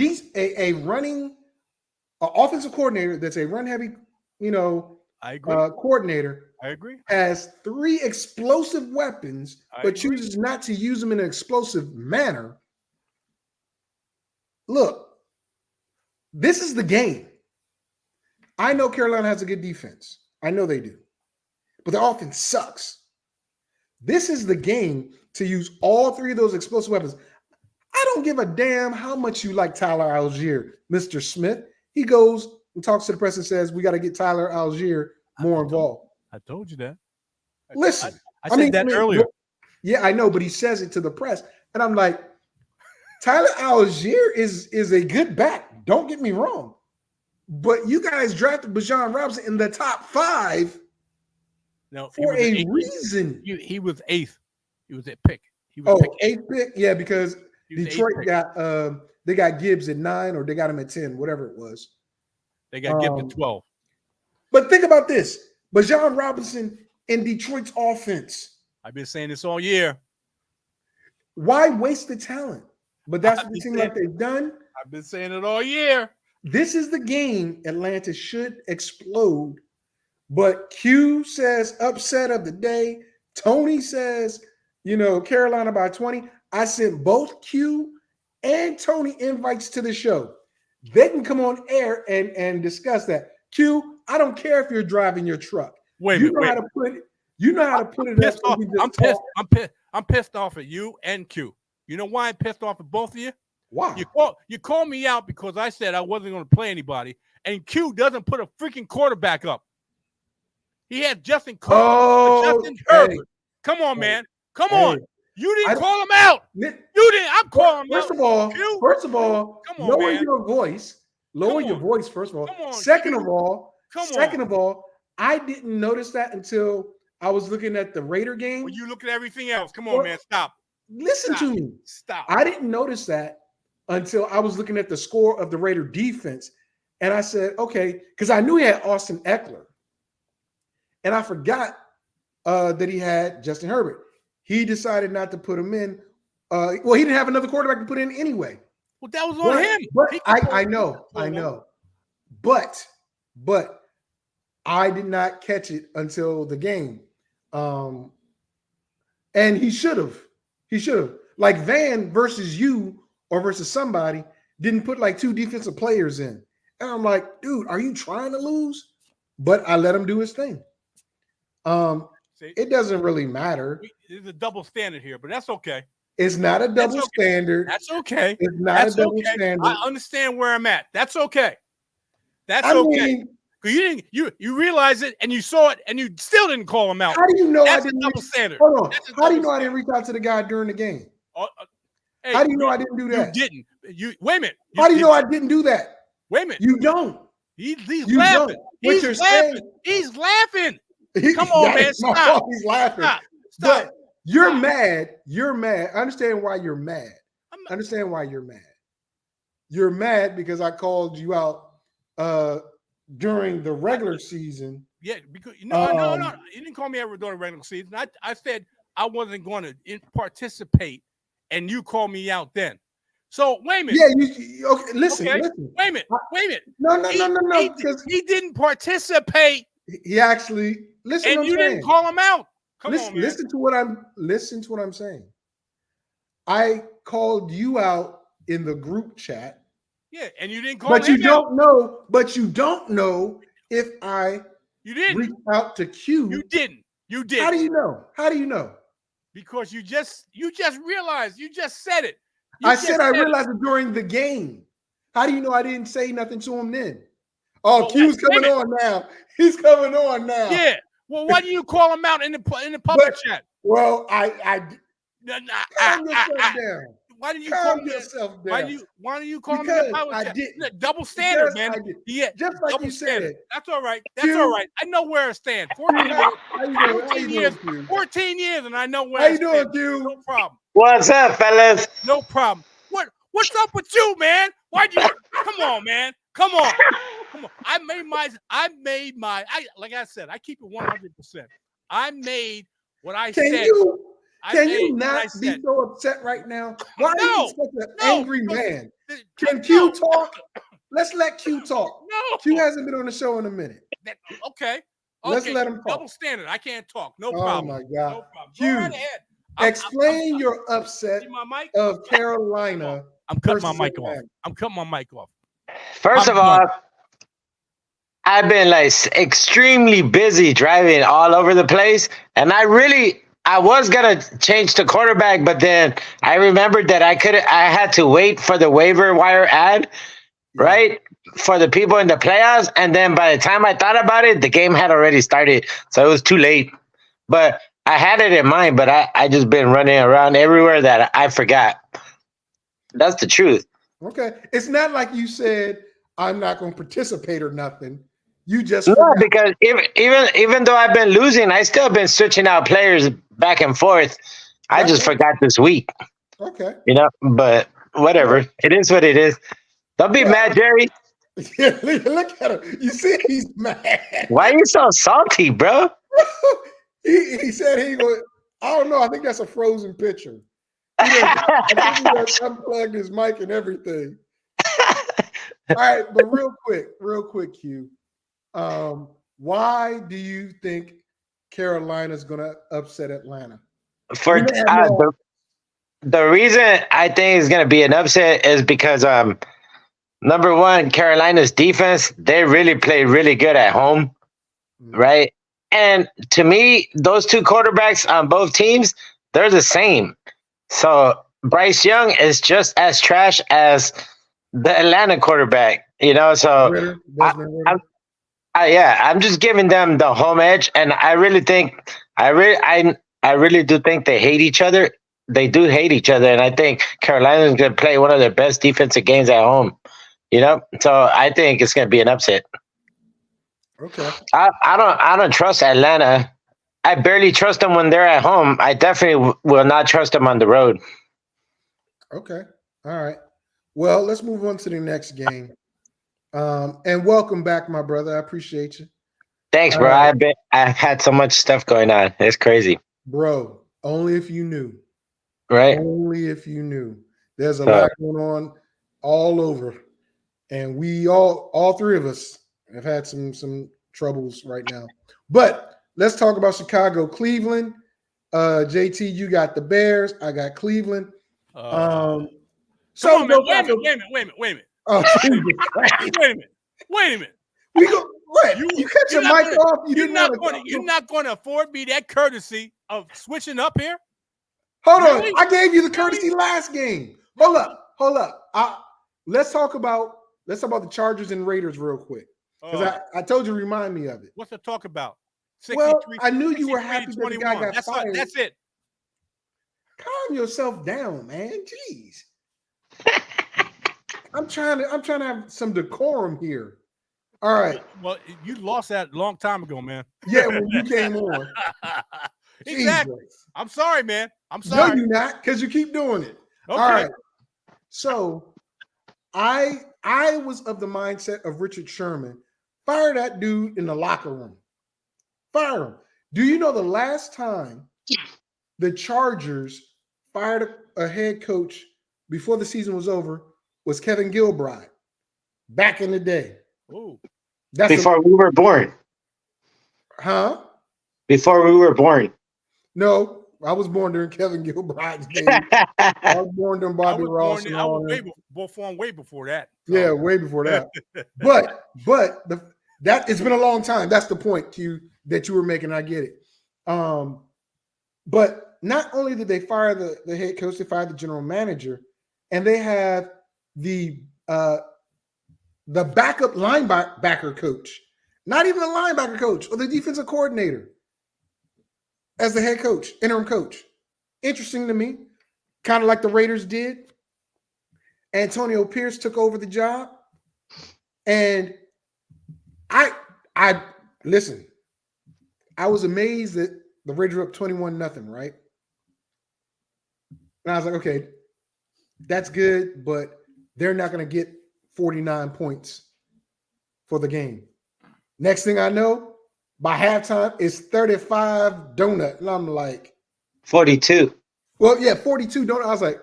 offensive coordinator that's a run heavy, I agree. Coordinator, I agree, has three explosive weapons, but chooses not to use them in an explosive manner. Look, this is the game. I know Carolina has a good defense. I know they do, but their offense sucks. This is the game to use all three of those explosive weapons. I don't give a damn how much you like Tyler Algier, Mr. Smith. He goes and talks to the press and says, we got to get Tyler Algier more involved. I told you that. Listen. I said that earlier. Yeah, I know, but he says it to the press. And I'm like, Tyler Algier is a good back. Don't get me wrong. But you guys drafted Bijan Robinson in the top 5 for a reason. He was 8th. He was at pick. He was 8th pick? Yeah, because Detroit got they got Gibbs at 9 or they got him at 10, whatever it was. They got Gibbs at 12. But think about this. Bijan Robinson in Detroit's offense. I've been saying this all year. Why waste the talent? But that's what it seems like they've done. I've been saying it all year. This is the game Atlanta should explode. But Q says upset of the day. Tony says, Carolina by 20. I sent both Q and Tony invites to the show. They can come on air and discuss that. Q, I don't care if you're driving your truck. You know how to put it up. I'm pissed off at you and Q. You know why I'm pissed off at both of you? Why? You called me out because I said I wasn't going to play anybody, and Q doesn't put a freaking quarterback up. He had Justin Herbert. Hey. Come on, man. Come on. You didn't call him out. You didn't. I'm calling him out. First of all, lower your voice. Lower your voice, first of all. Second of all, I didn't notice that until I was looking at the Raider game. Well, you look at everything else. Come on, man. Stop. Listen to me. Stop. I didn't notice that until I was looking at the score of the Raider defense. And I said, okay, because I knew he had Austin Eckler. And I forgot that he had Justin Herbert. He decided not to put him in. He didn't have another quarterback to put in anyway. Well, that was on him. But I know. But I did not catch it until the game. And he should have. Like Van versus you or versus somebody didn't put like 2 defensive players in. And I'm like, dude, are you trying to lose? But I let him do his thing. It doesn't really matter. There's a double standard here, but that's okay. It's not a double standard. That's okay. It's not a double standard. I understand where I'm at. That's okay. Okay. Because you realize it and you saw it and you still didn't call him out. How do you know that's a double standard? Hold on. How do you know I didn't reach out to the guy during the game? Hey, how do you know I didn't do that? You didn't. Wait a minute. How do you know I didn't do that? Wait a minute. You don't. He's laughing. He's laughing. Come on, man. Stop. He's laughing. Stop. But you're mad. I understand why you're mad. You're mad because I called you out during the regular season. Yeah, because no. You didn't call me out during the regular season. I said I wasn't going to participate, and you called me out then. So wait a minute. Yeah, okay, listen. Wait a minute. No. Because he didn't participate. He actually listen. And you didn't call him out. Come on, man. Listen to what I'm saying. I called you out in the group chat. Yeah, and you didn't call him out. But you don't know if I reached out to Q. You didn't. You did. How do you know? How do you know? Because you just realized. You just said it. I realized it during the game. How do you know I didn't say nothing to him then? Oh, Q's coming on now. He's coming on now. Yeah. Well, why do you call him out in the public chat? Well, calm yourself down. Why do you call yourself down? Why do you call him in the public chat? Double standard, man. Yeah, just like you said. That's all right. That's all right. I know where I stand. 14 years, and I know where I stand. How you doing, Q? No problem. What's up, fellas? No problem. What's up with you, man? Why'd you come on, man? Come on. I made my like I said, I keep it 100%. I made what I said. Can you not be so upset right now? Why are you such an angry man? Can Q talk? Let's let Q talk. No. Q hasn't been on the show in a minute. Okay. Let's let him talk. Double standard. I can't talk. No problem. Oh my God. No problem. Q, Go right ahead. Explain your upset of Carolina. I'm cutting my mic off. I'm cutting my mic off. First of all, I've been like extremely busy driving all over the place, and I was gonna change to quarterback, but then I remembered that I had to wait for the waiver wire ad, right, for the people in the playoffs, and then by the time I thought about it, the game had already started, so it was too late. But I had it in mind, but I just been running around everywhere that I forgot. That's the truth. Okay, it's not like you said I'm not going to participate or nothing. You just because even though I've been losing, I still been switching out players back and forth. I just forgot this week. Okay, but whatever. It is what it is. Don't be mad, Jerry. Yeah, look at him. You see, he's mad. Why are you so salty, bro? he said he would. I don't know. I think that's a frozen picture. I think he unplugged his mic and everything. All right, but real quick, Q. Why do you think Carolina's going to upset Atlanta? The reason I think it's going to be an upset is because number one, Carolina's defense, they really play really good at home, right? And to me, those two quarterbacks on both teams, they're the same. So Bryce Young is just as trash as the Atlanta quarterback, So I'm just giving them the home edge, and I really think I really do think they hate each other. They do hate each other, and I think Carolina's going to play one of their best defensive games at home. So I think it's going to be an upset. Okay. I don't trust Atlanta. I barely trust them when they're at home. I definitely will not trust them on the road. Okay. All right. Well, let's move on to the next game. And welcome back, my brother. I appreciate you. Thanks, bro. I've had so much stuff going on. It's crazy. Bro, only if you knew. Right? Only if you knew. There's a lot going on all over. And we all three of us have had some troubles right now. But let's talk about Chicago, Cleveland. JT, you got the Bears. I got Cleveland. Wait a minute. Oh, Wait a minute. We go. What? You cut your mic off. You're not going to afford me that courtesy of switching up here. Hold on. I gave you the courtesy last game. Hold up. Let's talk about the Chargers and Raiders real quick. Because I told you to remind me of it. What's to talk about? Well, I knew you were happy that the guy got fired. That's it. Calm yourself down, man. Jeez. I'm trying to have some decorum here. All right. Well, you lost that a long time ago, man. Yeah, when you came on. Exactly. Jesus. I'm sorry, man. I'm sorry. No, you're not, because you keep doing it. Okay. All right. So I was of the mindset of Richard Sherman. Fire that dude in the locker room. Fire him. Do you know the last time the Chargers fired a head coach before the season was over was Kevin Gilbride back in the day? Ooh. Before we were born. Huh? Before we were born. No, I was born during Kevin Gilbride's days. I was born during Bobby Ross and I all was that. way before that. So. Yeah, way before that. but that it's been a long time. That's the point that you were making. I get it. But not only did they fire the head coach, they fired the general manager, and they have the backup linebacker coach, not even the linebacker coach or the defensive coordinator, as the head coach, interim coach. Interesting to me, kind of like the Raiders did. Antonio Pierce took over the job, and I listen. I was amazed that the Raiders were up 21-0, right? And I was like, okay, that's good, but they're not going to get 49 points for the game. Next thing I know, by halftime, it's 35 donut. And I'm like, 42. Well, yeah, 42 donut. I was like,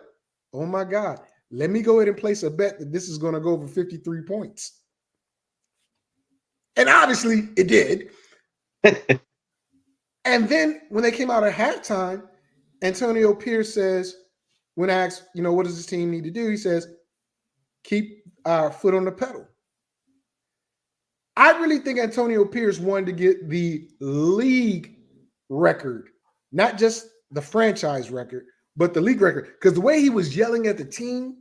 oh my God, let me go ahead and place a bet that this is going to go over 53 points. And obviously it did. And then when they came out at halftime, Antonio Pierce says, when asked, what does this team need to do? He says, keep our foot on the pedal. I really think Antonio Pierce wanted to get the league record, not just the franchise record, but the league record. Because the way he was yelling at the team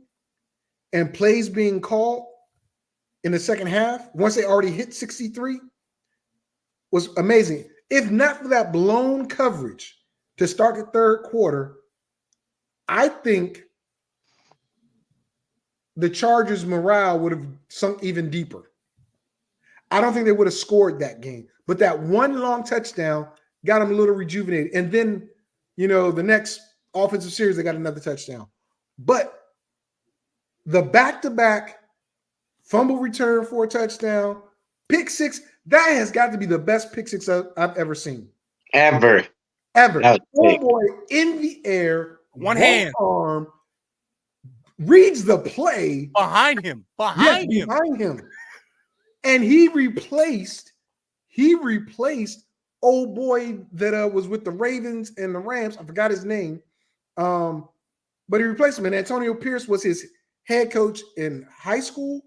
and plays being called in the second half, once they already hit 63, was amazing. If not for that blown coverage to start the third quarter, I think the Chargers' morale would have sunk even deeper. I don't think they would have scored that game. But that one long touchdown got them a little rejuvenated. And then, the next offensive series, they got another touchdown. But the back-to-back fumble return for a touchdown, pick six, that has got to be the best pick six I've ever seen. Ever. Oh, boy, in the air, one hand, arm, reads the play. Behind him. And he replaced old boy that was with the Ravens and the Rams. I forgot his name. But he replaced him. And Antonio Pierce was his head coach in high school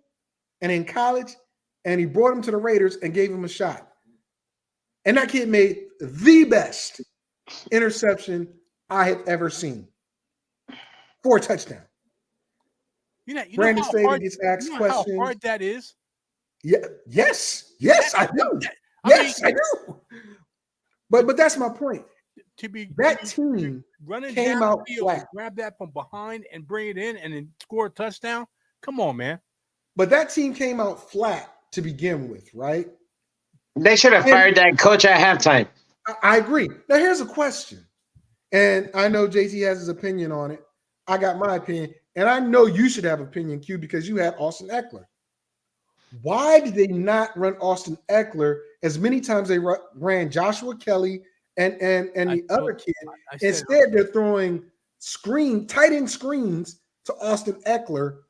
and in college. And he brought him to the Raiders and gave him a shot. And that kid made the best interception I have ever seen for a touchdown. Brandon Staley gets asked questions. How hard that is? Yeah. Yes, I do. I do. But that's my point. That team running came down out the field, flat. grab that from behind and bring it in and then score a touchdown. Come on, man. But that team came out flat to begin with, right? They should have fired that coach at halftime. I agree. Now here's a question. And I know JT has his opinion on it. I got my opinion. And I know you should have opinion, Q, because you had Austin Eckler. Why did they not run Austin Eckler as many times they ran Joshua Kelly and the other kid? Instead, they're throwing tight end screens to Austin Eckler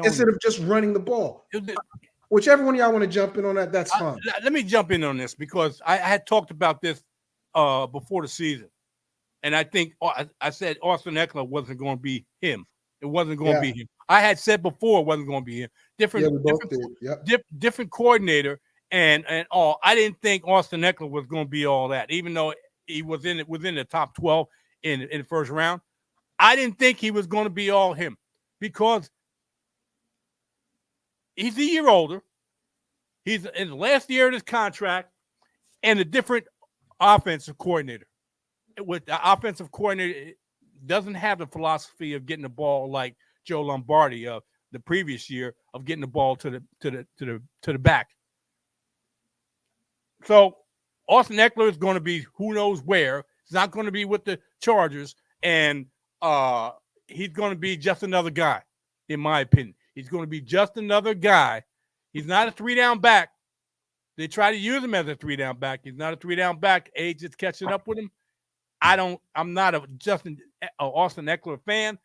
instead of just running the ball. Whichever one of y'all want to jump in on that, that's fine. Let me jump in on this because I had talked about this before the season. And I think I said Austin Eckler wasn't going to be him. It wasn't going to be him. I had said before it wasn't going to be him. Different coordinator and all. I didn't think Austin Eckler was going to be all that, even though he was within the top 12 in the first round. I didn't think he was going to be all him because he's a year older. He's in the last year of his contract and a different offensive coordinator. With the offensive coordinator doesn't have the philosophy of getting the ball like Joe Lombardi of the previous year of getting the ball to the back. So Austin Eckler is going to be who knows where. He's not going to be with the Chargers, and he's going to be just another guy, in my opinion. He's going to be just another guy. He's not a 3-down back. They try to use him as a 3-down back. He's not a 3-down back. Age is catching up with him. I'm not a Austin Eckler fan.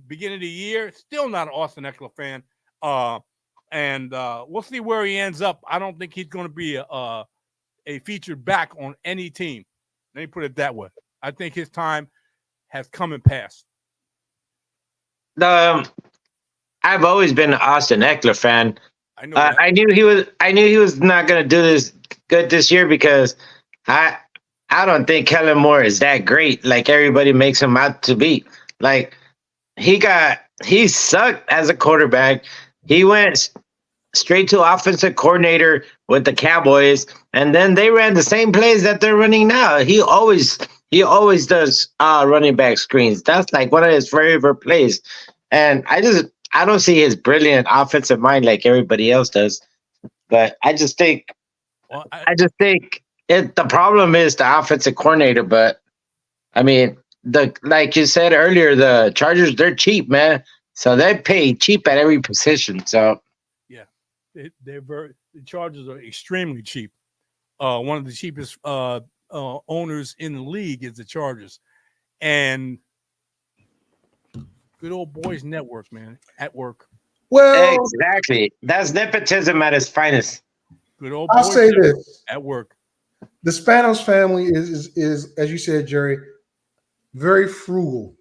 Beginning of the year, still not an Austin Eckler fan. And we'll see where he ends up. I don't think he's going to be a featured back on any team. Let me put it that way. I think his time has come and passed. I've always been an Austin Eckler fan. I know that. I knew he was not going to do this good this year because I don't think Kellen Moore is that great like everybody makes him out to be. Like he sucked as a quarterback. He went straight to offensive coordinator with the Cowboys, and then they ran the same plays that they're running now. He always does running back screens. That's like one of his favorite plays. And I don't see his brilliant offensive mind like everybody else does. But I just think the problem is the offensive coordinator. But I mean, like you said earlier, the Chargers, they're cheap, man. So they pay cheap at every position. So yeah, the Chargers are extremely cheap. One of the cheapest owners in the league is the Chargers, and good old boys network, man, at work. Well, exactly. That's nepotism at its finest. Good old I'll boys say network this: at work. the Spanos family is as you said, Jerry, very frugal.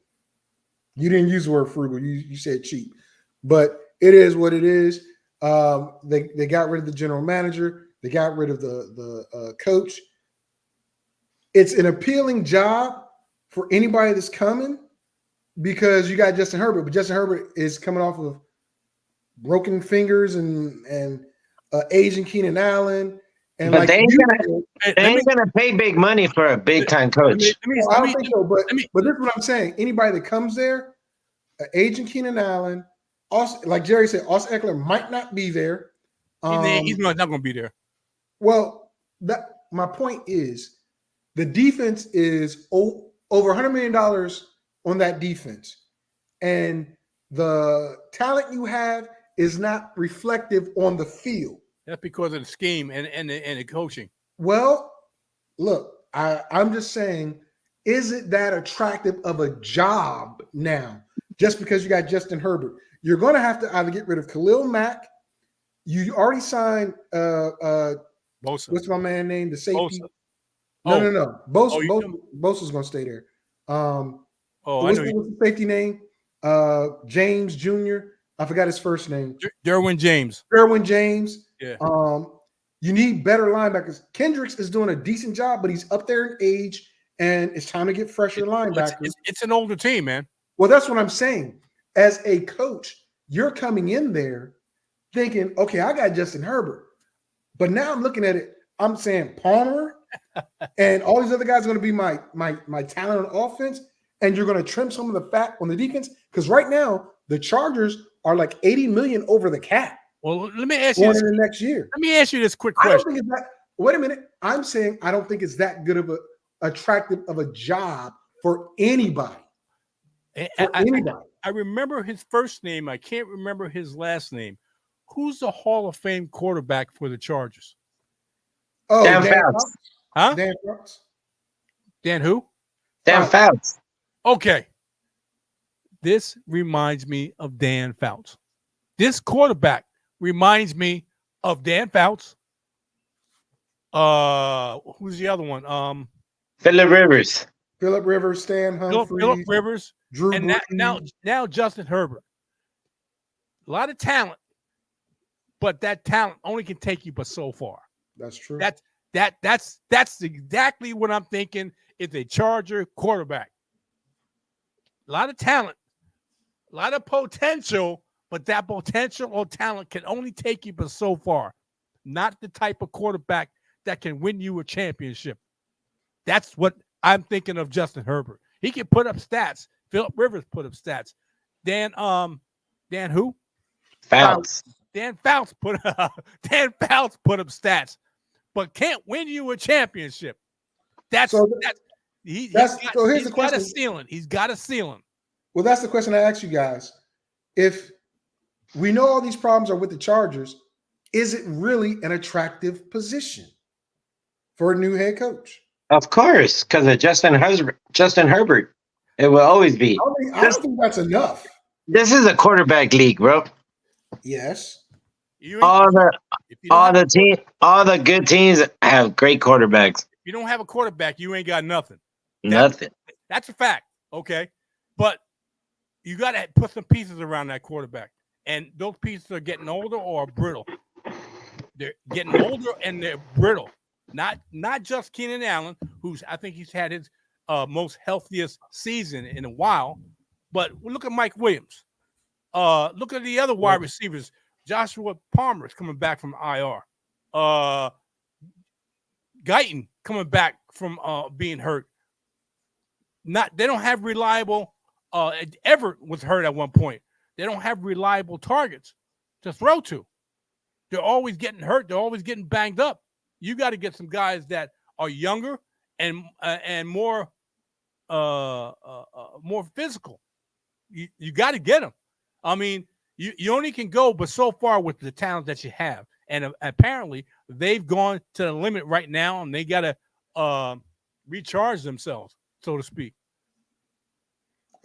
You didn't use the word frugal. You said cheap, but it is what it is. They got rid of the general manager. They got rid of the coach. It's an appealing job for anybody that's coming because you got Justin Herbert, but Justin Herbert is coming off of broken fingers and aging Keenan Allen. And but like they ain't gonna pay big money for a big time coach. I don't think so, but this is what I'm saying. Anybody that comes there, aging Keenan Allen, also, like Jerry said, Austin Eckler might not be there. He's not going to be there. Well, my point is the defense is over $100 million on that defense. And the talent you have is not reflective on the field. That's because of the scheme and the coaching. Well, look, I'm just saying, is it that attractive of a job now? Just because you got Justin Herbert, you're going to have to either get rid of Khalil Mack. You already signed Bosa. What's my man name? The safety. Bosa. No. Bosa's going to stay there. What's the safety name? James Jr. I forgot his first name. Derwin James. Yeah. You need better linebackers. Kendricks is doing a decent job, but he's up there in age, and it's time to get fresher linebackers. It's an older team, man. Well, that's what I'm saying. As a coach, you're coming in there thinking, okay, I got Justin Herbert. But now I'm looking at it, I'm saying Palmer and all these other guys are going to be my talent on offense, and you're going to trim some of the fat on the defense. Because right now, the Chargers are like $80 million over the cap. Well, let me ask you this next year. Let me ask you this quick question. Wait a minute. I'm saying I don't think it's that good of a attractive of a job for anybody. I remember his first name. I can't remember his last name. Who's the Hall of Fame quarterback for the Chargers? Oh, Dan Fouts. Huh? Dan Fouts. Dan who? Dan Fouts. Okay. This reminds me of Dan Fouts. This quarterback reminds me of Dan Fouts. Who's the other one? Phillip Rivers. Phillip Rivers, Stan Humphries. Phillip Rivers. Drew and now Justin Herbert. A lot of talent, but that talent only can take you but so far. That's true. That's exactly what I'm thinking. It's a Charger quarterback. A lot of talent, a lot of potential, but that potential or talent can only take you but so far. Not the type of quarterback that can win you a championship. That's what I'm thinking of Justin Herbert. He can put up stats. Phillip Rivers put up stats. Dan who? Fouts. Dan Fouts put up stats, but can't win you a championship. Here's the question. He's got a ceiling. Well, that's the question I asked you guys. If we know all these problems are with the Chargers, is it really an attractive position for a new head coach? Of course, because of Justin Herbert. It will always be. I don't think that's enough. This is a quarterback league, bro. Yes. You ain't, All the if you don't have, all the good teams have great quarterbacks. if you don't have a quarterback, you ain't got nothing. Nothing. That's a fact. Okay, but you got to put some pieces around that quarterback, and those pieces are getting older or brittle. They're getting older and they're brittle. Not just Keenan Allen, I think he's had his most healthiest season in a while, but look at Mike Williams. Look at the other wide receivers. Joshua Palmer is coming back from IR. Guyton coming back from being hurt. They don't have reliable. Everett was hurt at one point. They don't have reliable targets to throw to. They're always getting hurt. They're always getting banged up. You got to get some guys that are younger and more more physical. You got to get them. I mean, you only can go but so far with the talent that you have, and apparently they've gone to the limit right now, and they got to recharge themselves, so to speak.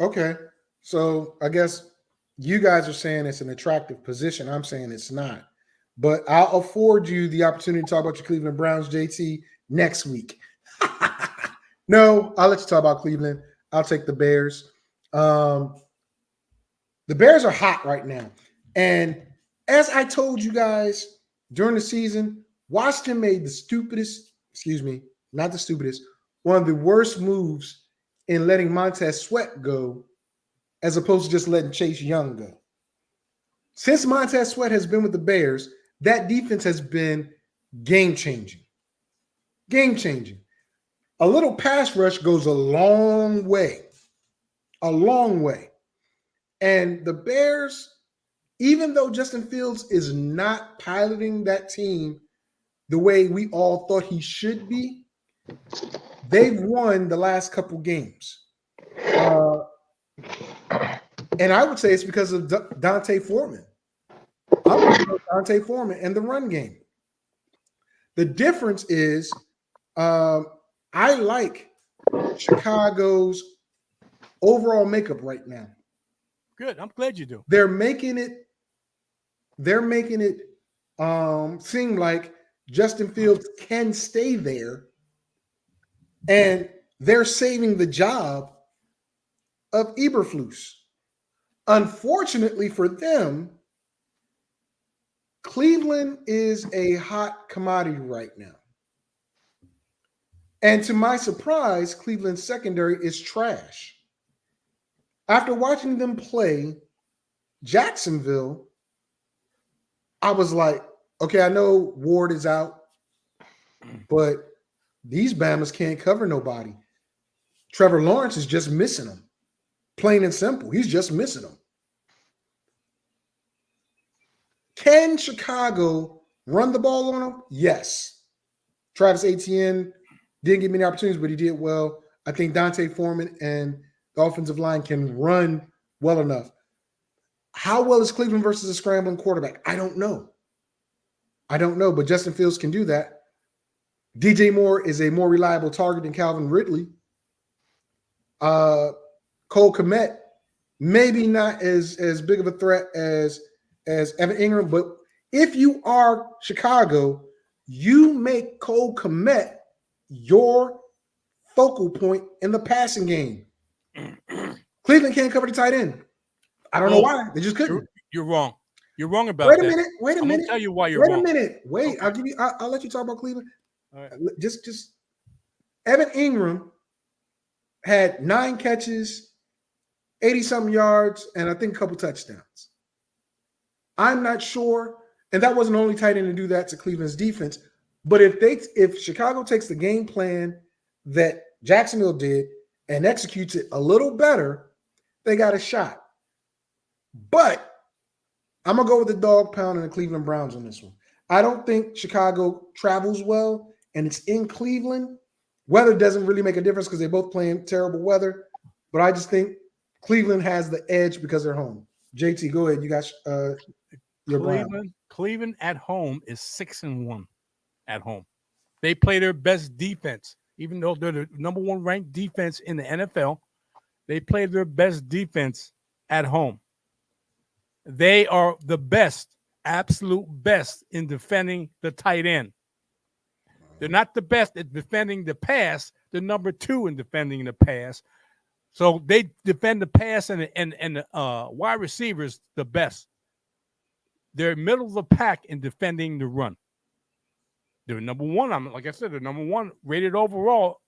Okay, so I guess you guys are saying it's an attractive position. I'm saying it's not. But I'll afford you the opportunity to talk about your Cleveland Browns, JT, next week. No, I'll let you talk about Cleveland. I'll take the Bears. The Bears are hot right now. And as I told you guys during the season, Washington made one of the worst moves in letting Montez Sweat go as opposed to just letting Chase Young go. Since Montez Sweat has been with the Bears, that defense has been game-changing. Game-changing. A little pass rush goes a long way. A long way. And the Bears, even though Justin Fields is not piloting that team the way we all thought he should be, they've won the last couple games. And I would say it's because of Dante Foreman. Dante Foreman and the run game. The difference is I like Chicago's overall makeup right now. Good. I'm glad you do. They're making it seem like Justin Fields can stay there, and they're saving the job of Eberflus. Unfortunately for them, Cleveland is a hot commodity right now. And to my surprise, Cleveland's secondary is trash. After watching them play Jacksonville, I was like, okay, I know Ward is out, but these Bamas can't cover nobody. Trevor Lawrence is just missing them. Plain and simple. He's just missing them. Can Chicago run the ball on them? Yes. Travis Etienne didn't get many opportunities, but he did well. I think Dante Foreman and the offensive line can run well enough. How well is Cleveland versus a scrambling quarterback? I don't know. But Justin Fields can do that. DJ Moore is a more reliable target than Calvin Ridley. Cole Kmet, maybe not as big of a threat as Evan Ingram, but if you are Chicago, you make Cole Kmet your focal point in the passing game. Cleveland can't cover the tight end. I don't know why. They just couldn't. You're wrong. You're wrong about Wait a that. minute. Wait a minute. I'm gonna tell you why you're wrong. wrong. Wait a minute. Wait. Okay. I'll let you talk about Cleveland. All right. Just Evan Ingram had 9 catches, 80-something yards, and I think a couple touchdowns. I'm not sure, and that wasn't the only tight end to do that to Cleveland's defense. But if Chicago takes the game plan that Jacksonville did and executes it a little better, they got a shot. But I'm going to go with the dog pound and the Cleveland Browns on this one. I don't think Chicago travels well, and it's in Cleveland. Weather doesn't really make a difference because they both play in terrible weather. But I just think Cleveland has the edge because they're home. JT, go ahead. You got your Browns. Cleveland at home is 6-1 at home. They play their best defense, even though they're the number 1 ranked defense in the NFL. They play their best defense at home. They are the best absolute best in defending the tight end. They're not the best at defending the pass. They're number 2 in defending the pass. So they defend the pass and the wide receivers the best. They're middle of the pack in defending the run. They're number 1. Like I said, they're number 1 rated overall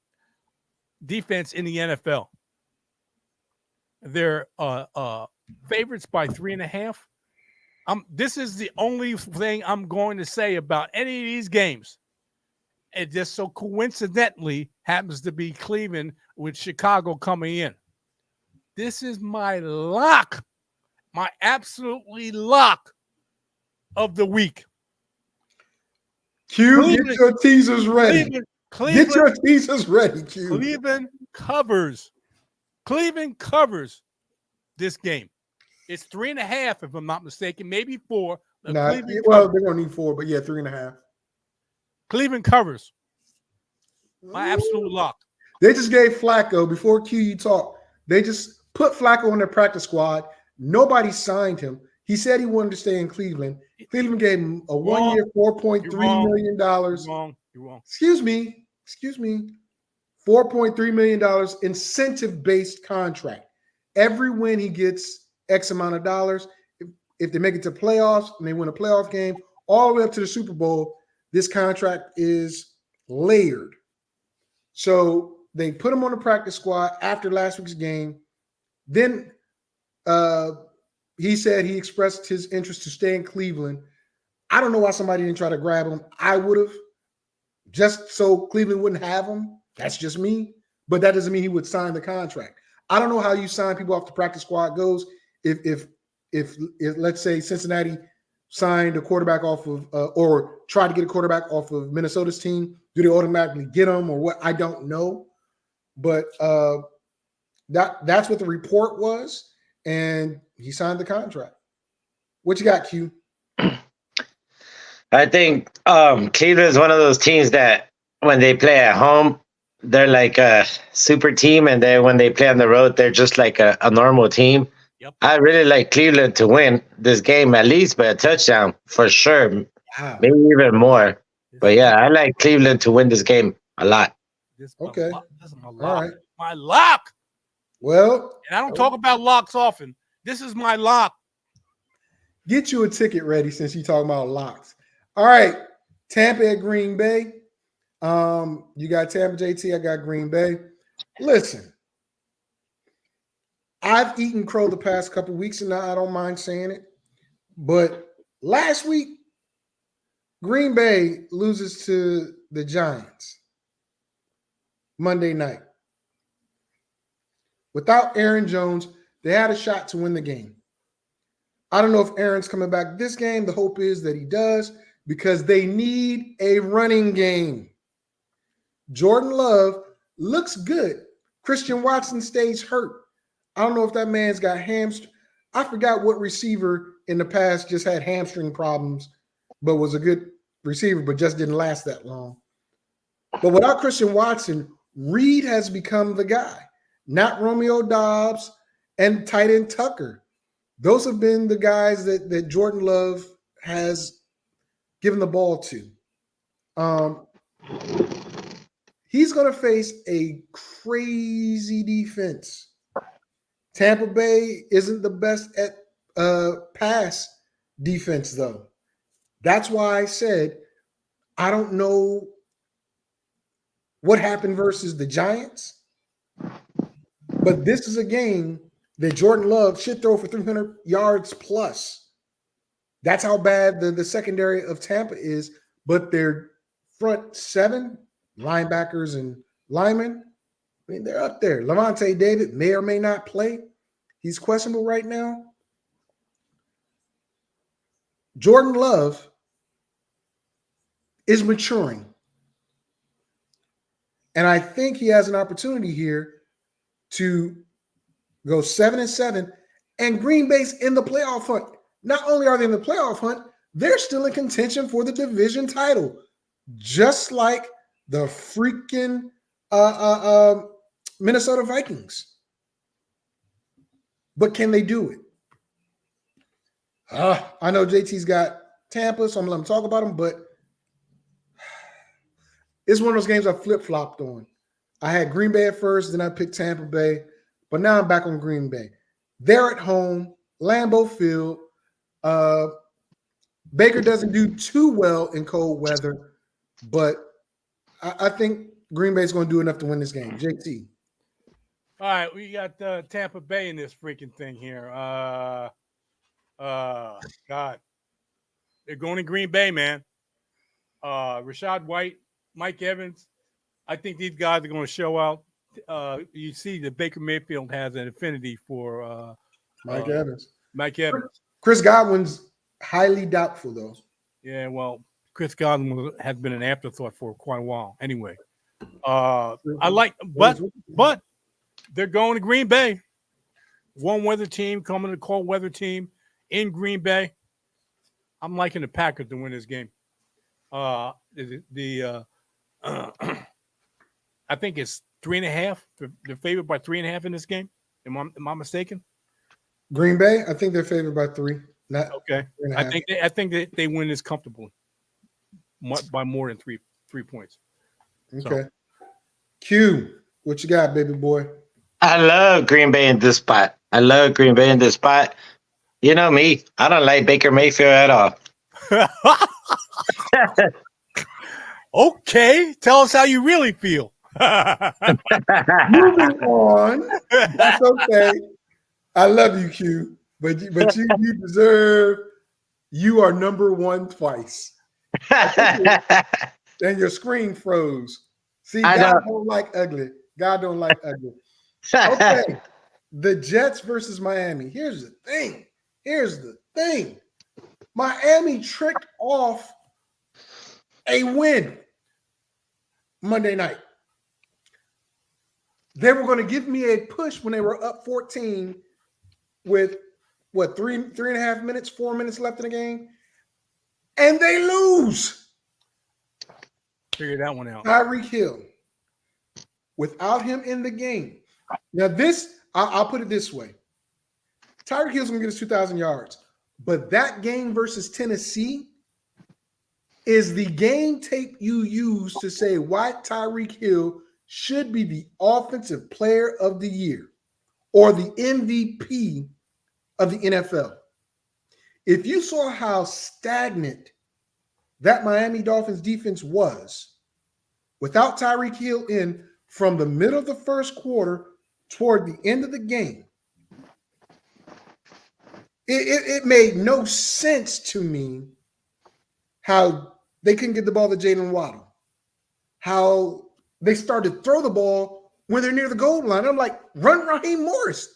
defense in the NFL. They're favorites by 3.5. This is the only thing I'm going to say about any of these games. It just so coincidentally happens to be Cleveland with Chicago coming in. This is my lock, my absolutely lock of the week. Q, get your teasers ready. Cleveland, get your teasers ready, Q. Cleveland covers. Cleveland covers this game. It's 3.5, if I'm not mistaken, maybe 4. Nah, well, they're gonna need 4, but yeah, 3.5. Cleveland covers. My absolute lock. They just gave Flacco, before Q you talk, they just put Flacco on their practice squad. Nobody signed him. He said he wanted to stay in Cleveland. Cleveland gave him a 1-year, $4.3 million. You're wrong. Excuse me. $4.3 million incentive-based contract. Every win he gets X amount of dollars. If they make it to playoffs and they win a playoff game, all the way up to the Super Bowl, this contract is layered. So they put him on the practice squad after last week's game. Then he said he expressed his interest to stay in Cleveland. I don't know why somebody didn't try to grab him. I would have, just so Cleveland wouldn't have him. That's just me. But that doesn't mean he would sign the contract. I don't know how you sign people off the practice squad goes. If let's say Cincinnati signed a quarterback off of or tried to get a quarterback off of Minnesota's team, do they automatically get him or what? I don't know. But that's what the report was, and he signed the contract. What you got, Q? I think Cleveland is one of those teams that when they play at home, they're like a super team, and then when they play on the road, they're just like a normal team. Yep. I really like Cleveland to win this game, at least by a touchdown, for sure. Wow. Maybe even more. But yeah, I like Cleveland to win this game a lot. Okay. This is my All lock. right. My lock. Well, And I don't talk about locks often. This is my lock. get you a ticket ready since you're talking about locks. All right. Tampa at Green Bay. You got Tampa, JT. I got Green Bay. Listen, I've eaten crow the past couple weeks, and I don't mind saying it. But last week, Green Bay loses to the Giants Monday night. Without Aaron Jones, they had a shot to win the game. I don't know if Aaron's coming back this game. The hope is that he does, because they need a running game. Jordan Love looks good. Christian Watson stays hurt. I don't know if that man's got hamstring. I forgot what receiver in the past just had hamstring problems, but was a good receiver, but just didn't last that long. But without Christian Watson, Reed has become the guy, not Romeo Doubs and tight end Tucker. Those have been the guys that Jordan Love has given the ball to. He's going to face a crazy defense. Tampa Bay isn't the best at pass defense, though. That's why I said I don't know what happened versus the Giants, but this is a game that Jordan Love should throw for 300 yards plus. That's how bad the secondary of Tampa is, but their front seven, linebackers and linemen, I mean, they're up there. Levante David may or may not play. He's questionable right now. Jordan Love is maturing. And I think he has an opportunity here to go 7-7, and Green Bay's in the playoff hunt. Not only are they in the playoff hunt, they're still in contention for the division title, just like the freaking Minnesota Vikings. But can they do it? I know JT's got Tampa, so I'm gonna let them talk about them. But it's one of those games I flip flopped on. I had Green Bay at first, then I picked Tampa Bay, but now I'm back on Green Bay. They're at home, Lambeau Field. Baker doesn't do too well in cold weather, but I think Green Bay's going to do enough to win this game. JT. All right, we got Tampa Bay in this freaking thing here. God, they're going to Green Bay, man. Rashad White, Mike Evans. I think these guys are going to show out. You see that Baker Mayfield has an affinity for Mike Evans. Mike Evans. Chris Godwin's highly doubtful, though. Yeah, well, Chris Godwin has been an afterthought for quite a while. Anyway, I like, but they're going to Green Bay. Warm weather team coming to cold weather team in Green Bay. I'm liking the Packers to win this game. I think it's 3.5. They're favored by 3.5 in this game. Am I mistaken? Green Bay, I think they're favored by 3. Not okay. 3.5. I think that they win this comfortably by more than three points. Okay. So. Q, what you got, baby boy? I love Green Bay in this spot. You know me. I don't like Baker Mayfield at all. Okay. Tell us how you really feel. Moving on. That's okay. I love you, Q. But you deserve. You are number one twice. And your screen froze. See, God don't like ugly. God don't like ugly. Okay. The Jets versus Miami. Here's the thing. Miami tricked off a win Monday night. They were going to give me a push when they were up 14 with what, 3.5 minutes, 4 minutes left in the game, and they lose. Figure that one out. Tyreek Hill, without him in the game. Now this, I'll put it this way. Tyreek Hill's going to get us 2,000 yards, but that game versus Tennessee is the game tape you use to say why Tyreek Hill should be the offensive player of the year or the MVP of the NFL. If you saw how stagnant that Miami Dolphins defense was without Tyreek Hill in from the middle of the first quarter toward the end of the game, it made no sense to me how they couldn't get the ball to Jalen Waddle, how they started to throw the ball when they're near the goal line. I'm like, run Raheem Morris.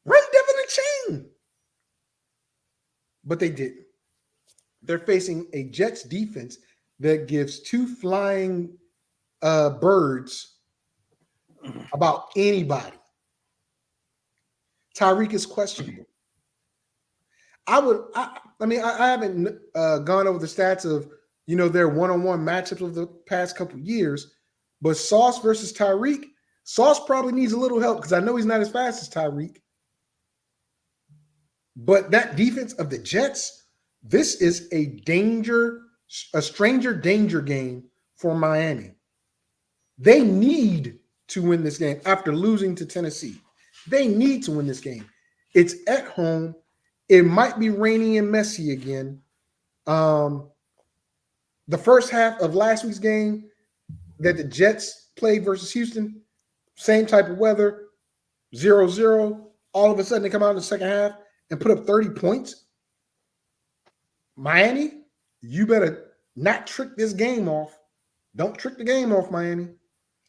Run Devin Chain. But they didn't. They're facing a Jets defense that gives two flying birds about anybody. Tyreek is questionable. I haven't gone over the stats of, their one-on-one matchups of the past couple of years, but Sauce versus Tyreek, Sauce probably needs a little help because I know he's not as fast as Tyreek. But that defense of the Jets, this is a stranger danger game for Miami. They need to win this game after losing to Tennessee. They need to win this game. It's at home. It might be rainy and messy again. The first half of last week's game that the Jets played versus Houston, same type of weather, 0-0. All of a sudden, they come out in the second half and put up 30 points. Miami, you better not trick this game off. Don't trick the game off, Miami.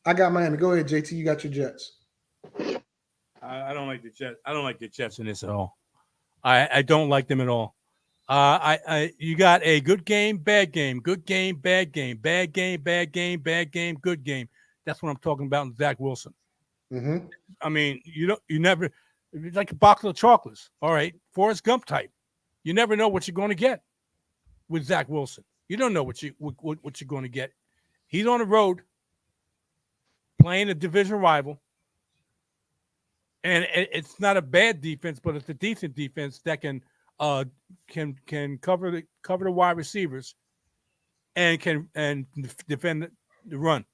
I got Miami. Go ahead, JT. You got your Jets. I don't like the Jets. I don't like the Jets in this at all. I don't like them at all. You got a good game, bad game, good game, bad game, bad game, bad game, bad game, good game. That's what I'm talking about in Zach Wilson. Mm-hmm. I mean, you never, it's like a box of chocolates. All right, Forrest Gump type. You never know what you're going to get with Zach Wilson. You don't know what you're going to get. He's on the road playing a division rival. And it's not a bad defense, but it's a decent defense that can can cover the wide receivers and can defend the run.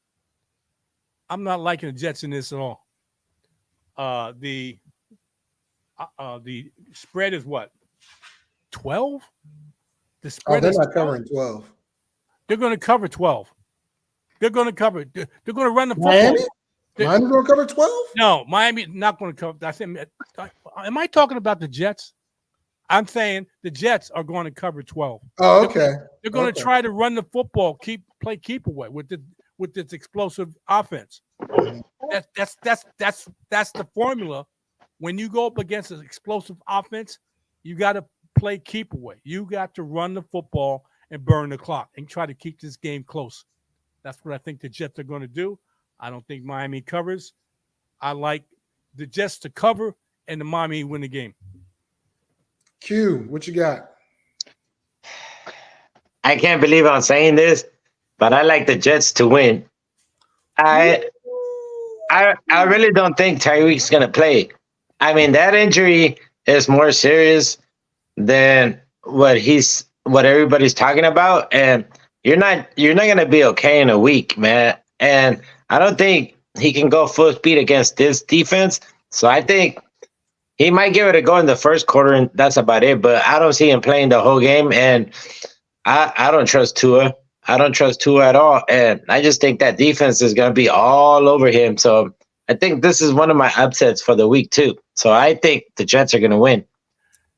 I'm not liking the Jets in this at all. The spread is what? 12? The Oh, spread they're is not 12? covering 12. They're going to cover 12. They're going to cover. They're going to run the football. Miami? Miami's going to cover 12? No, Miami not going to cover. I said, am I talking about the Jets? I'm saying the Jets are going to cover 12. Oh, okay. They're going to try to run the football, keep away with this explosive offense. That's the formula. When you go up against an explosive offense, you got to play keep away. You got to run the football and burn the clock and try to keep this game close. That's what I think the Jets are going to do. I don't think Miami covers. I like the Jets to cover and the Miami win the game. Q, what you got? I can't believe I'm saying this, but I like the Jets to win. I really don't think Tyreek's gonna play. I mean, that injury is more serious than what everybody's talking about, and you're not gonna be okay in a week, man. And I don't think he can go full speed against this defense. So I think he might give it a go in the first quarter, and that's about it. But I don't see him playing the whole game, and I don't trust Tua. I don't trust Tua at all, and I just think that defense is going to be all over him. So I think this is one of my upsets for the week too. So I think the Jets are going to win.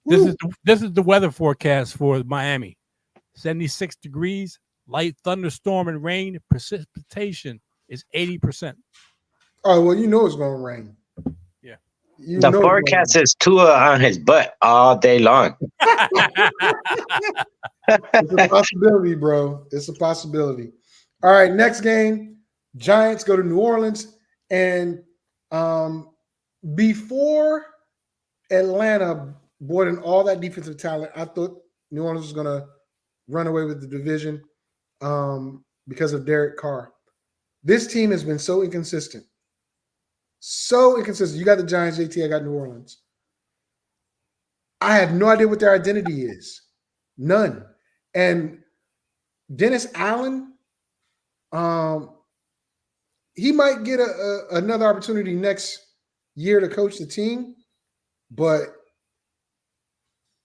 This is the weather forecast for Miami. 76 degrees, light thunderstorm and rain. Precipitation is 80%. Oh, well, you know it's going to rain. Yeah. The forecast is Tua on his butt all day long. It's a possibility, bro. It's a possibility. All right, next game. Giants go to New Orleans. And before Atlanta brought in all that defensive talent, I thought New Orleans was going to run away with the division because of Derek Carr. This team has been so inconsistent. So inconsistent. You got the Giants, JT. I got New Orleans. I have no idea what their identity is. None. And Dennis Allen, he might get another opportunity next year to coach the team, but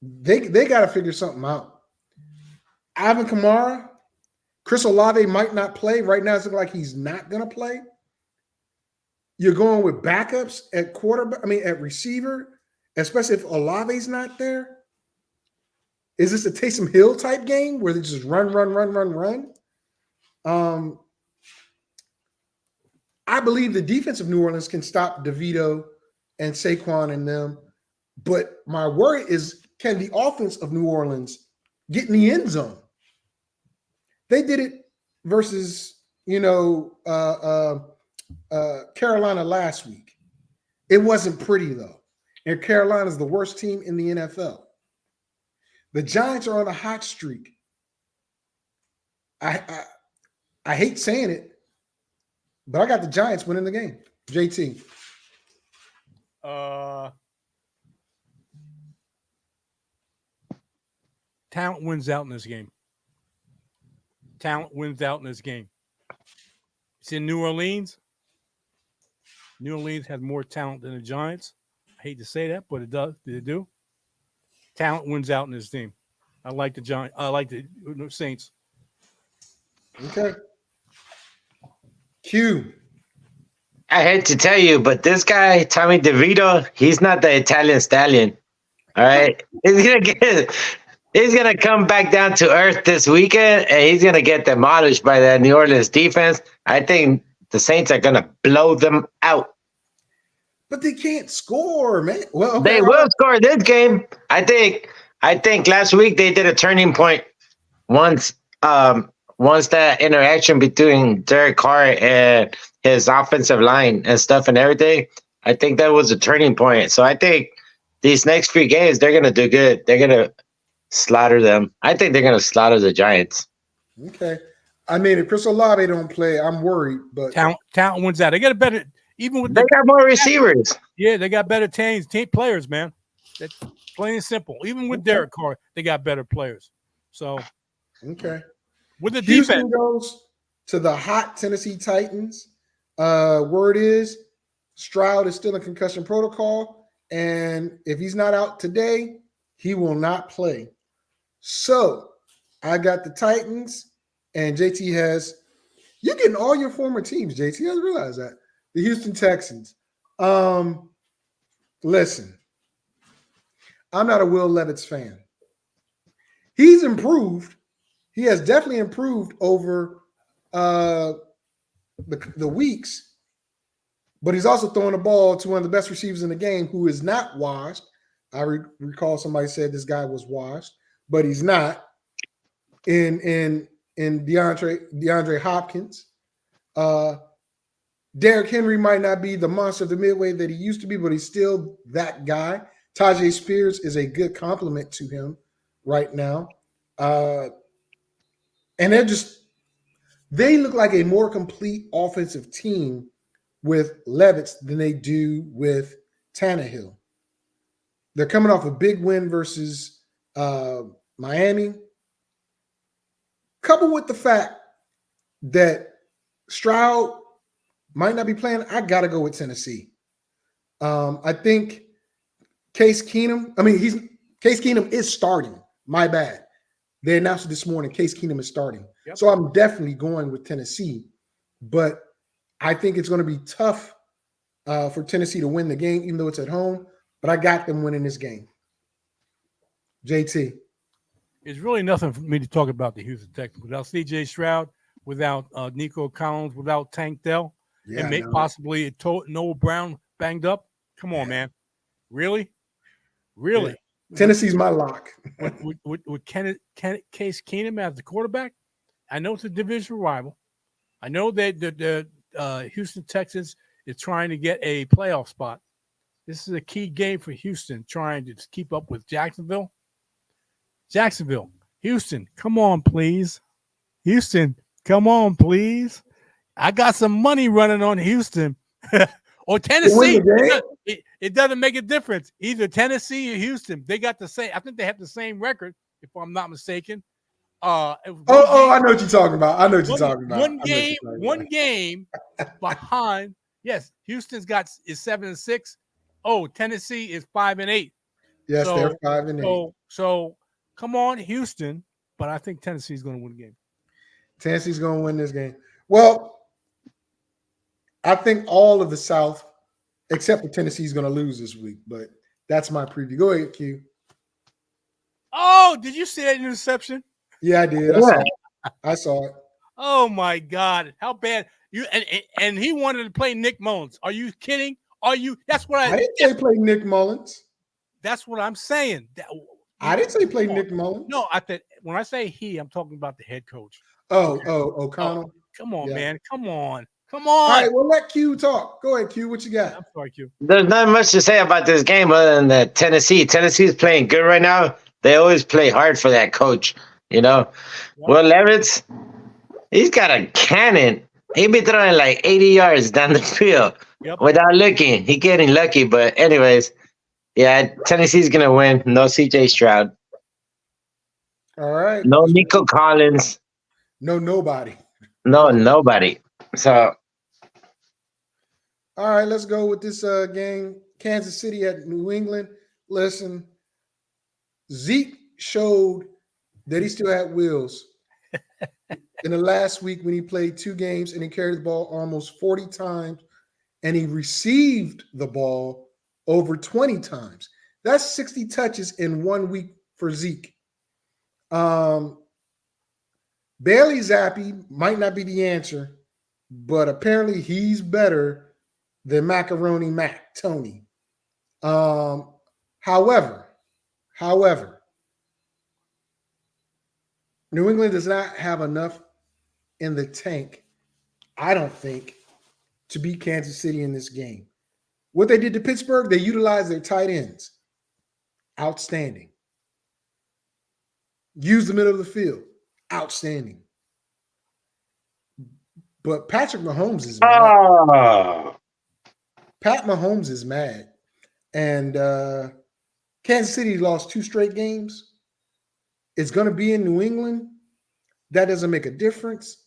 they got to figure something out. Alvin Kamara, Chris Olave might not play. Right now, it's looking like he's not going to play. You're going with backups at quarterback, at receiver, especially if Olave's not there. Is this a Taysom Hill type game where they just run? I believe the defense of New Orleans can stop DeVito and Saquon and them. But my worry is, can the offense of New Orleans get in the end zone? They did it versus, Carolina last week. It wasn't pretty, though. And Carolina's the worst team in the NFL. The Giants are on a hot streak. I hate saying it, but I got the Giants winning the game. JT. Talent wins out in this game. It's in New Orleans. New Orleans has more talent than the Giants. I hate to say that, but it does. They do. Talent wins out in this team. I like the Giants. I like the Saints. Okay. Q. I hate to tell you, but this guy, Tommy DeVito, he's not the Italian stallion. All right. He's gonna come back down to earth this weekend, and he's gonna get demolished by that New Orleans defense. I think the Saints are gonna blow them out. But they can't score, man. Well, okay, they will score this game. I think last week they did a turning point once that interaction between Derek Carr and his offensive line and stuff and everything. I think that was a turning point. So I think these next few games they're gonna do good. They're gonna slaughter them. I think they're gonna slaughter the Giants. Okay. If Chris Olave don't play, I'm worried. But talent wins out. They got a better. Even with they got more receivers. Yeah, they got better team players, man. Plain and simple. Even with Derek Carr, they got better players. So, Okay. with the Houston defense, goes to the hot Tennessee Titans. Word is Stroud is still in concussion protocol, and if he's not out today, he will not play. So I got the Titans, and JT has. You're getting all your former teams, JT. I didn't realize that. The Houston Texans. Listen, I'm not a Will Levis fan. He's improved. He has definitely improved over the weeks, but he's also throwing the ball to one of the best receivers in the game who is not washed. I recall somebody said this guy was washed, but he's not. In DeAndre Hopkins. Derrick Henry might not be the monster of the midway that he used to be, but he's still that guy. Tajay Spears is a good compliment to him right now. And they look like a more complete offensive team with Levis than they do with Tannehill. They're coming off a big win versus Miami. Coupled with the fact that Stroud might not be playing, I got to go with Tennessee. I think Case Keenum is starting. My bad. They announced it this morning. Case Keenum is starting. Yep. So I'm definitely going with Tennessee. But I think it's going to be tough for Tennessee to win the game, even though it's at home. But I got them winning this game. JT. it's really nothing for me to talk about the Houston Texans without C.J. Stroud, without Nico Collins, without Tank Dell, and possibly Noah Brown banged up. Come on, man. Really? Yeah. Tennessee's my lock. with Case Keenum as the quarterback, I know it's a division rival. I know that the Houston Texans is trying to get a playoff spot. This is a key game for Houston, trying to keep up with Jacksonville. Houston, come on, please. Houston, come on, please. I got some money running on Houston. Or Tennessee. It doesn't make a difference. Either Tennessee or Houston. They got the same. I think they have the same record, if I'm not mistaken. I know what you're talking about. One game behind. Yes, Houston's is 7-6. Oh, Tennessee is 5-8. Yes, they're 5-8. So come on, Houston. But I think Tennessee's going to win the game. Tennessee's going to win this game. Well, I think all of the South, except for Tennessee, is going to lose this week. But that's my preview. Go ahead, Q. Oh, did you see that interception? Yeah, I did. I saw it. Oh my God, how bad! And he wanted to play Nick Mullins. Are you kidding? That's what I didn't say play Nick Mullins. That's what I'm saying. I didn't say play Nick Mullins. No, when I say he, I'm talking about the head coach. O'Connell. Come on, man. Come on. All right, well, let Q talk. Go ahead, Q. What you got? I'm sorry, Q. There's not much to say about this game other than that Tennessee's playing good right now. They always play hard for that coach, you know. Yep. Well, Levis, he's got a cannon. He be throwing like 80 yards down the field without looking. He getting lucky, but anyways, yeah, Tennessee's gonna win. No C.J. Stroud. All right. No Nico Collins. No nobody. No nobody. So. All right, let's go with this game. Kansas City at New England. Listen, Zeke showed that he still had wheels in the last week when he played 2 games and he carried the ball almost 40 times and he received the ball over 20 times. That's 60 touches in 1 week for Zeke. Bailey Zappi might not be the answer, but apparently he's better than Macaroni Mac Tony. However, New England does not have enough in the tank, I don't think, to beat Kansas City in this game. What they did to Pittsburgh, they utilized their tight ends. Outstanding. Use the middle of the field. Outstanding. But Patrick Mahomes is mad. Pat Mahomes is mad. And Kansas City lost 2 straight games. It's going to be in New England. That doesn't make a difference.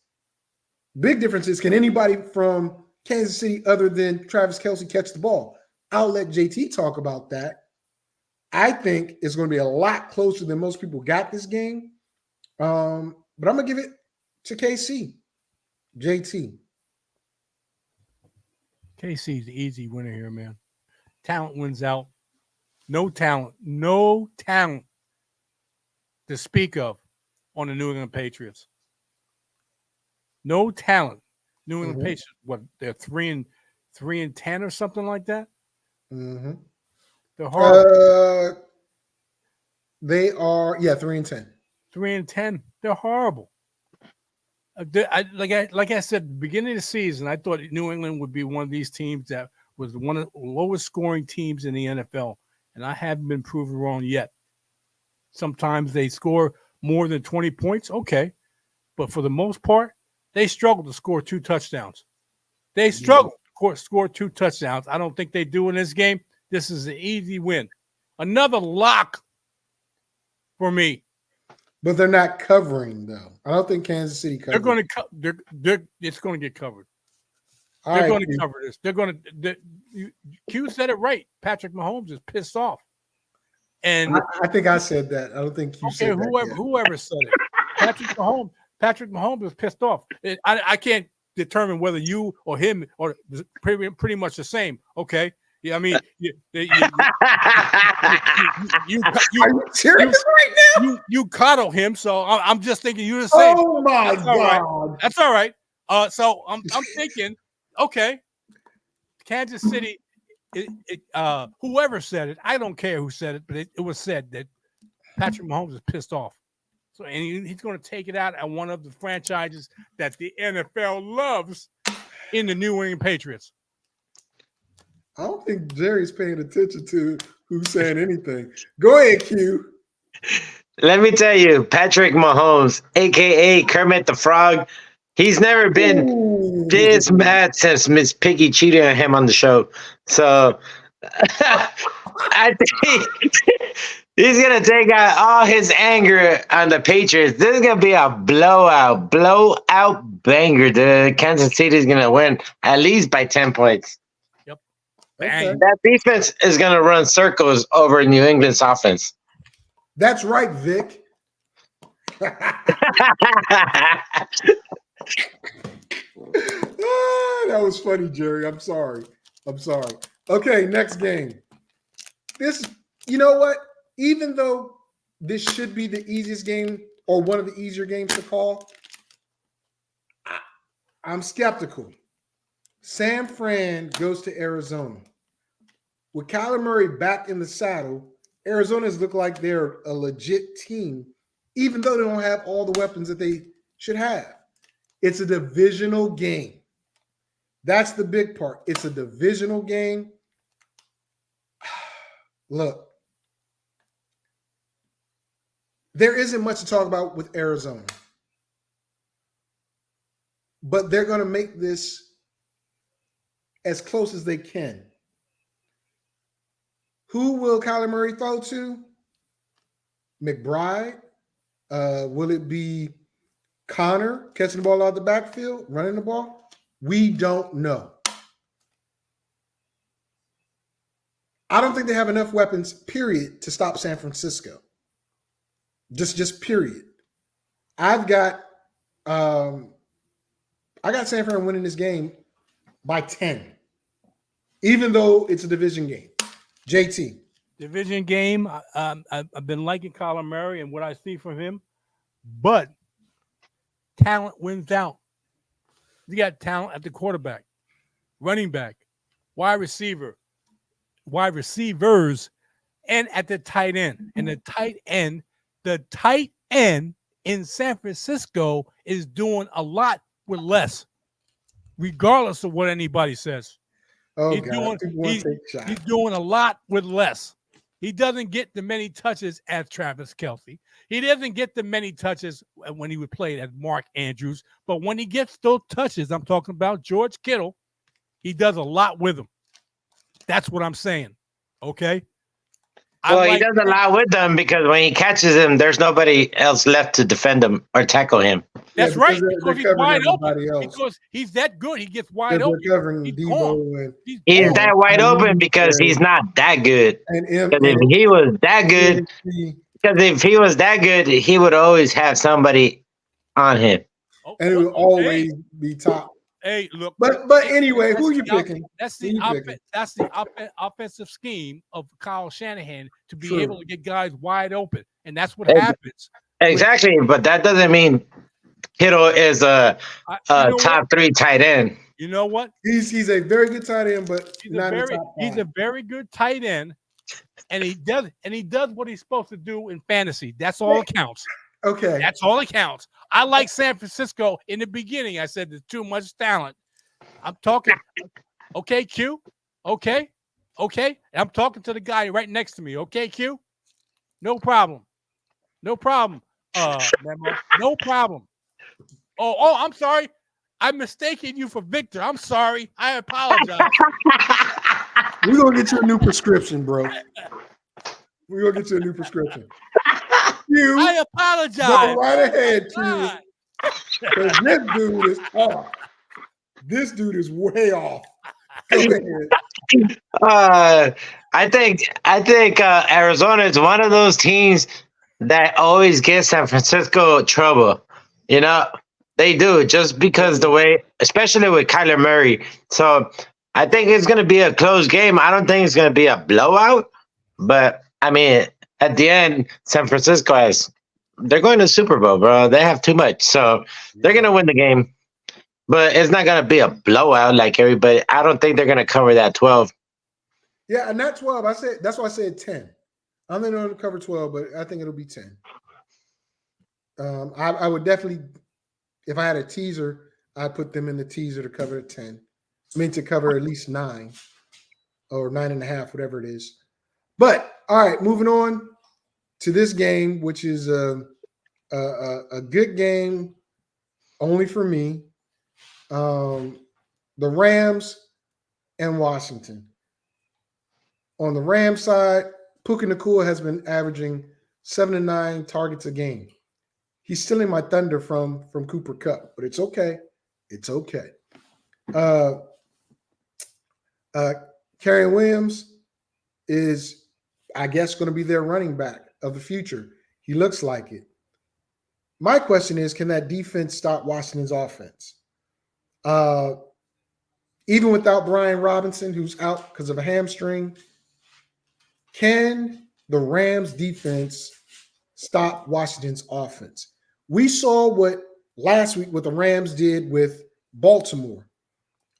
Big difference is, can anybody from Kansas City other than Travis Kelce catch the ball? I'll let JT talk about that. I think it's going to be a lot closer than most people got this game. But I'm going to give it to KC. JT. KC's the easy winner here, man. Talent wins out. No talent to speak of on the New England Patriots. No talent. New England Patriots, what, they're 3-10 or something like that? Mm-hmm. They're horrible. They are, 3-10. 3-10. They're horrible. Like I said, at the beginning of the season, I thought New England would be one of these teams that was one of the lowest scoring teams in the NFL, and I haven't been proven wrong yet. Sometimes they score more than 20 points, okay, but for the most part, they struggle to score 2 touchdowns. They struggle to score 2 touchdowns. I don't think they do in this game. This is an easy win. Another lock for me. But they're not covering, though. I don't think Kansas City covers. It's going to get covered. All They're right, going to cover this. They're going to. Q said it right. Patrick Mahomes is pissed off, and I think I said that. I don't think you said that. Whoever said it. Patrick Mahomes is pissed off. I can't determine whether you or him or pretty much the same. Okay. Yeah, I mean, you coddle him, so I'm just thinking you're the same. Oh my God, right. That's all right. So I'm thinking, okay, Kansas City. Whoever said it, I don't care who said it, but it was said that Patrick Mahomes is pissed off. So and he's going to take it out at one of the franchises that the NFL loves in the New England Patriots. I don't think Jerry's paying attention to who's saying anything. Go ahead, Q. Let me tell you, Patrick Mahomes, a.k.a. Kermit the Frog, he's never been this mad since Miss Piggy cheated on him on the show. So I think he's going to take out all his anger on the Patriots. This is going to be a blowout banger. The Kansas City is going to win at least by 10 points. Okay. That defense is going to run circles over New England's offense. That's right, Vic. That was funny, Jerry. I'm sorry. Okay, next game. You know what? Even though this should be the easiest game or one of the easier games to call, I'm skeptical. San Fran goes to Arizona. With Kyler Murray back in the saddle, Arizona's look like they're a legit team, even though they don't have all the weapons that they should have. It's a divisional game. That's the big part. It's a divisional game. Look, there isn't much to talk about with Arizona, but they're going to make this as close as they can. Who will Kyler Murray throw to? McBride? Will it be Connor catching the ball out of the backfield, running the ball? We don't know. I don't think they have enough weapons, period, to stop San Francisco. Just period. I got San Fran winning this game by 10, even though it's a division game. JT. Division game. I've been liking Kyler Murray and what I see from him, but talent wins out. You got talent at the quarterback, running back, wide receivers, and at the tight end. And the tight end in San Francisco is doing a lot with less, regardless of what anybody says. He's doing a lot with less. He doesn't get the many touches as Travis Kelce. He doesn't get the many touches when he would play as Mark Andrews. But when he gets those touches, I'm talking about George Kittle, he does a lot with them. That's what I'm saying. Okay? Well, he does a lot with them because when he catches him, there's nobody else left to defend him or tackle him. That's Yeah, right, they're because he's covering wide open. everybody else. Because he's that good, he gets They're wide open. covering He's Debo gone. and He's that wide open because he's not that good. Because if he was that good, because if he was that good, he would always have somebody on him. Oh, and it will hey, always be top. hey, look. But anyway, who you picking? That's Who the you picking? offensive scheme of Kyle Shanahan to be True. able to get guys wide open, and that's what Ex- happens. Exactly, but that doesn't mean Kittle is a You know what? top 3 tight end. You know what? He's a very good tight end, but He's not a in the very top he's 5. a very good tight end, and he does what he's supposed to do in fantasy. That's all that counts. Okay. That's all that counts. I like San Francisco in the beginning. I said there's too much talent. I'm talking. Okay, Q. Okay. And I'm talking to the guy right next to me. Okay, Q. No problem. No problem. Memo. No problem. Oh, I'm sorry. I'm mistaking you for Victor. I'm sorry. I apologize. We're gonna get you a new prescription, bro. We're gonna get you a new prescription. You I apologize. go right ahead, Q. God. Because this dude is off. This dude is way off. Go ahead. I think Arizona is one of those teams that always gets San Francisco trouble. You know, they do just because the way, especially with Kyler Murray. So I think it's going to be a close game. I don't think it's going to be a blowout, but I mean, at the end, San Francisco they're going to the Super Bowl, bro. They have too much, so they're going to win the game. But it's not going to be a blowout like everybody. I don't think they're going to cover that 12. Yeah, and that 12, that's why I said 10. I'm not going to cover 12, but I think it'll be 10. I would definitely, if I had a teaser, I'd put them in the teaser to cover 10. I mean, to cover at least 9 or 9.5, whatever it is. But all right, moving on to this game, which is a good game only for me. The Rams and Washington. On the Rams side, Puka Nacua has been averaging 7 to 9 targets a game. He's stealing my thunder from Cooper Kupp, but it's okay. It's okay. Kerryon Williams is, I guess, going to be their running back of the future. He looks like it. My question is, can that defense stop Washington's offense? Even without Brian Robinson, who's out because of a hamstring, can the Rams defense stop Washington's offense? We saw what last week what the Rams did with Baltimore.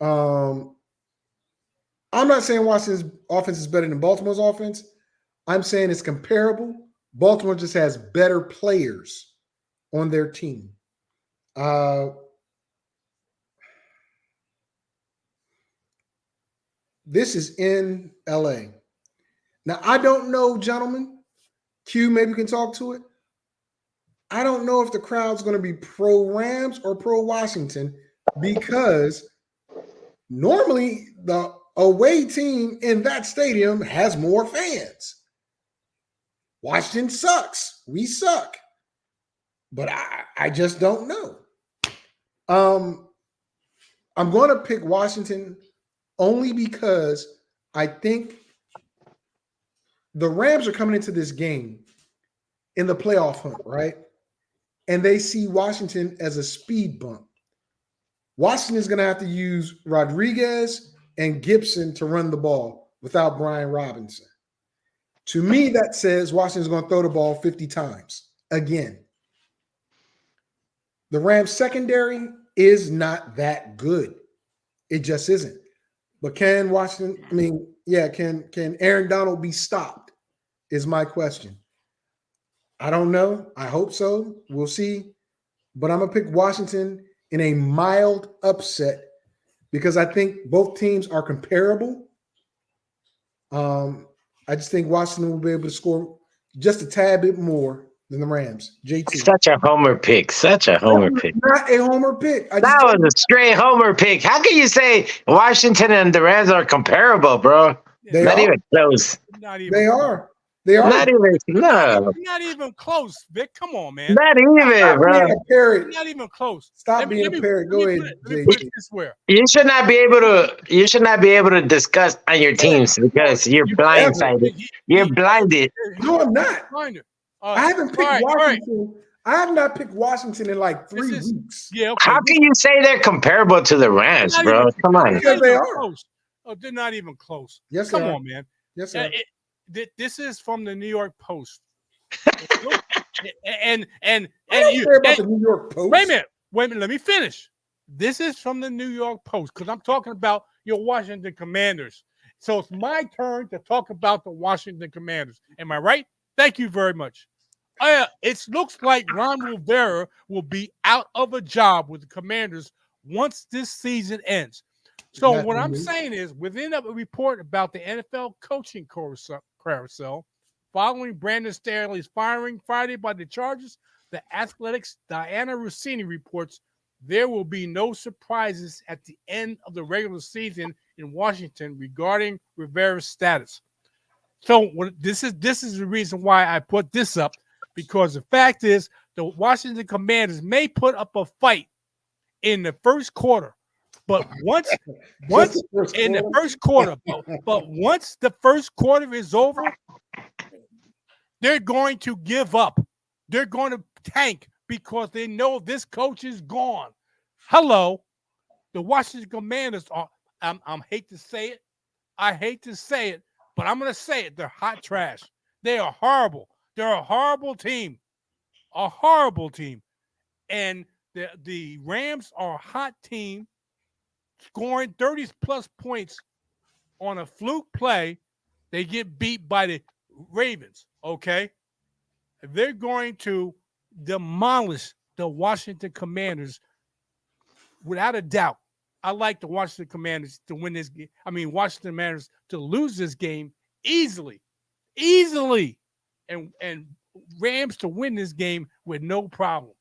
I'm not saying Washington's offense is better than Baltimore's offense. I'm saying it's comparable. Baltimore just has better players on their team. This is in LA. Now, I don't know, gentlemen. Q, maybe we can talk to it. I don't know if the crowd's going to be pro-Rams or pro-Washington because normally the away team in that stadium has more fans. Washington sucks. We suck. But I just don't know. I'm going to pick Washington only because I think the Rams are coming into this game in the playoff hunt, right? And they see Washington as a speed bump. Washington is going to have to use Rodriguez and Gibson to run the ball without Brian Robinson. To me, that says Washington's going to throw the ball 50 times again. The Rams secondary is not that good. It just isn't. But can Washington, can Aaron Donald be stopped is my question. I don't know. I hope so. We'll see. But I'm going to pick Washington in a mild upset because I think both teams are comparable. I just think Washington will be able to score just a tad bit more than the Rams. JT. Such a homer pick. Such a homer pick. Not a homer pick. That was a straight homer pick. How can you say Washington and the Rams are comparable, bro? They Not are. even close. Not even They are. They are Not even no. Not even close, Vic. Come on, man. Not even, Stop bro. being a parrot. Not even close. Stop being a parrot. Go ahead, Let me put JT. it this way. You should not be able to. You should not be able to discuss on your teams because you're blindsided. You're blinded. No, I'm not. Blinder. I haven't picked Washington. I have not picked Washington in like 3 weeks. Yeah, okay. How can you say they're comparable to the Rams, bro? Come on. Because they are. Close. Oh, they're not even close. Yes, Come they are. on, man. Yes, sir. This is from the New York Post. and I don't care about the New York Post. Wait a minute. Let me finish. This is from the New York Post because I'm talking about your Washington Commanders. So it's my turn to talk about the Washington Commanders. Am I right? Thank you very much. It looks like Ron Rivera will be out of a job with the Commanders once this season ends. So what I'm saying is, within a report about the NFL coaching carousel following Brandon Staley's firing Friday by the Chargers, the Athletic's Diana Rossini reports there will be no surprises at the end of the regular season in Washington regarding Rivera's status. So this is the reason why I put this up, because the fact is the Washington Commanders may put up a fight in the first quarter, but once in the first quarter, but once the first quarter is over, they're going to give up. They're going to tank because they know this coach is gone. Hello, the Washington Commanders are. I hate to say it. I hate to say it, but I'm going to say it. They're hot trash. They are horrible. They're a horrible team. A horrible team. And the Rams are a hot team, scoring 30-plus points on a fluke play. They get beat by the Ravens, okay? They're going to demolish the Washington Commanders without a doubt. I like the Washington Commanders to win this game. I mean, Washington Commanders to lose this game easily, and Rams to win this game with no problem.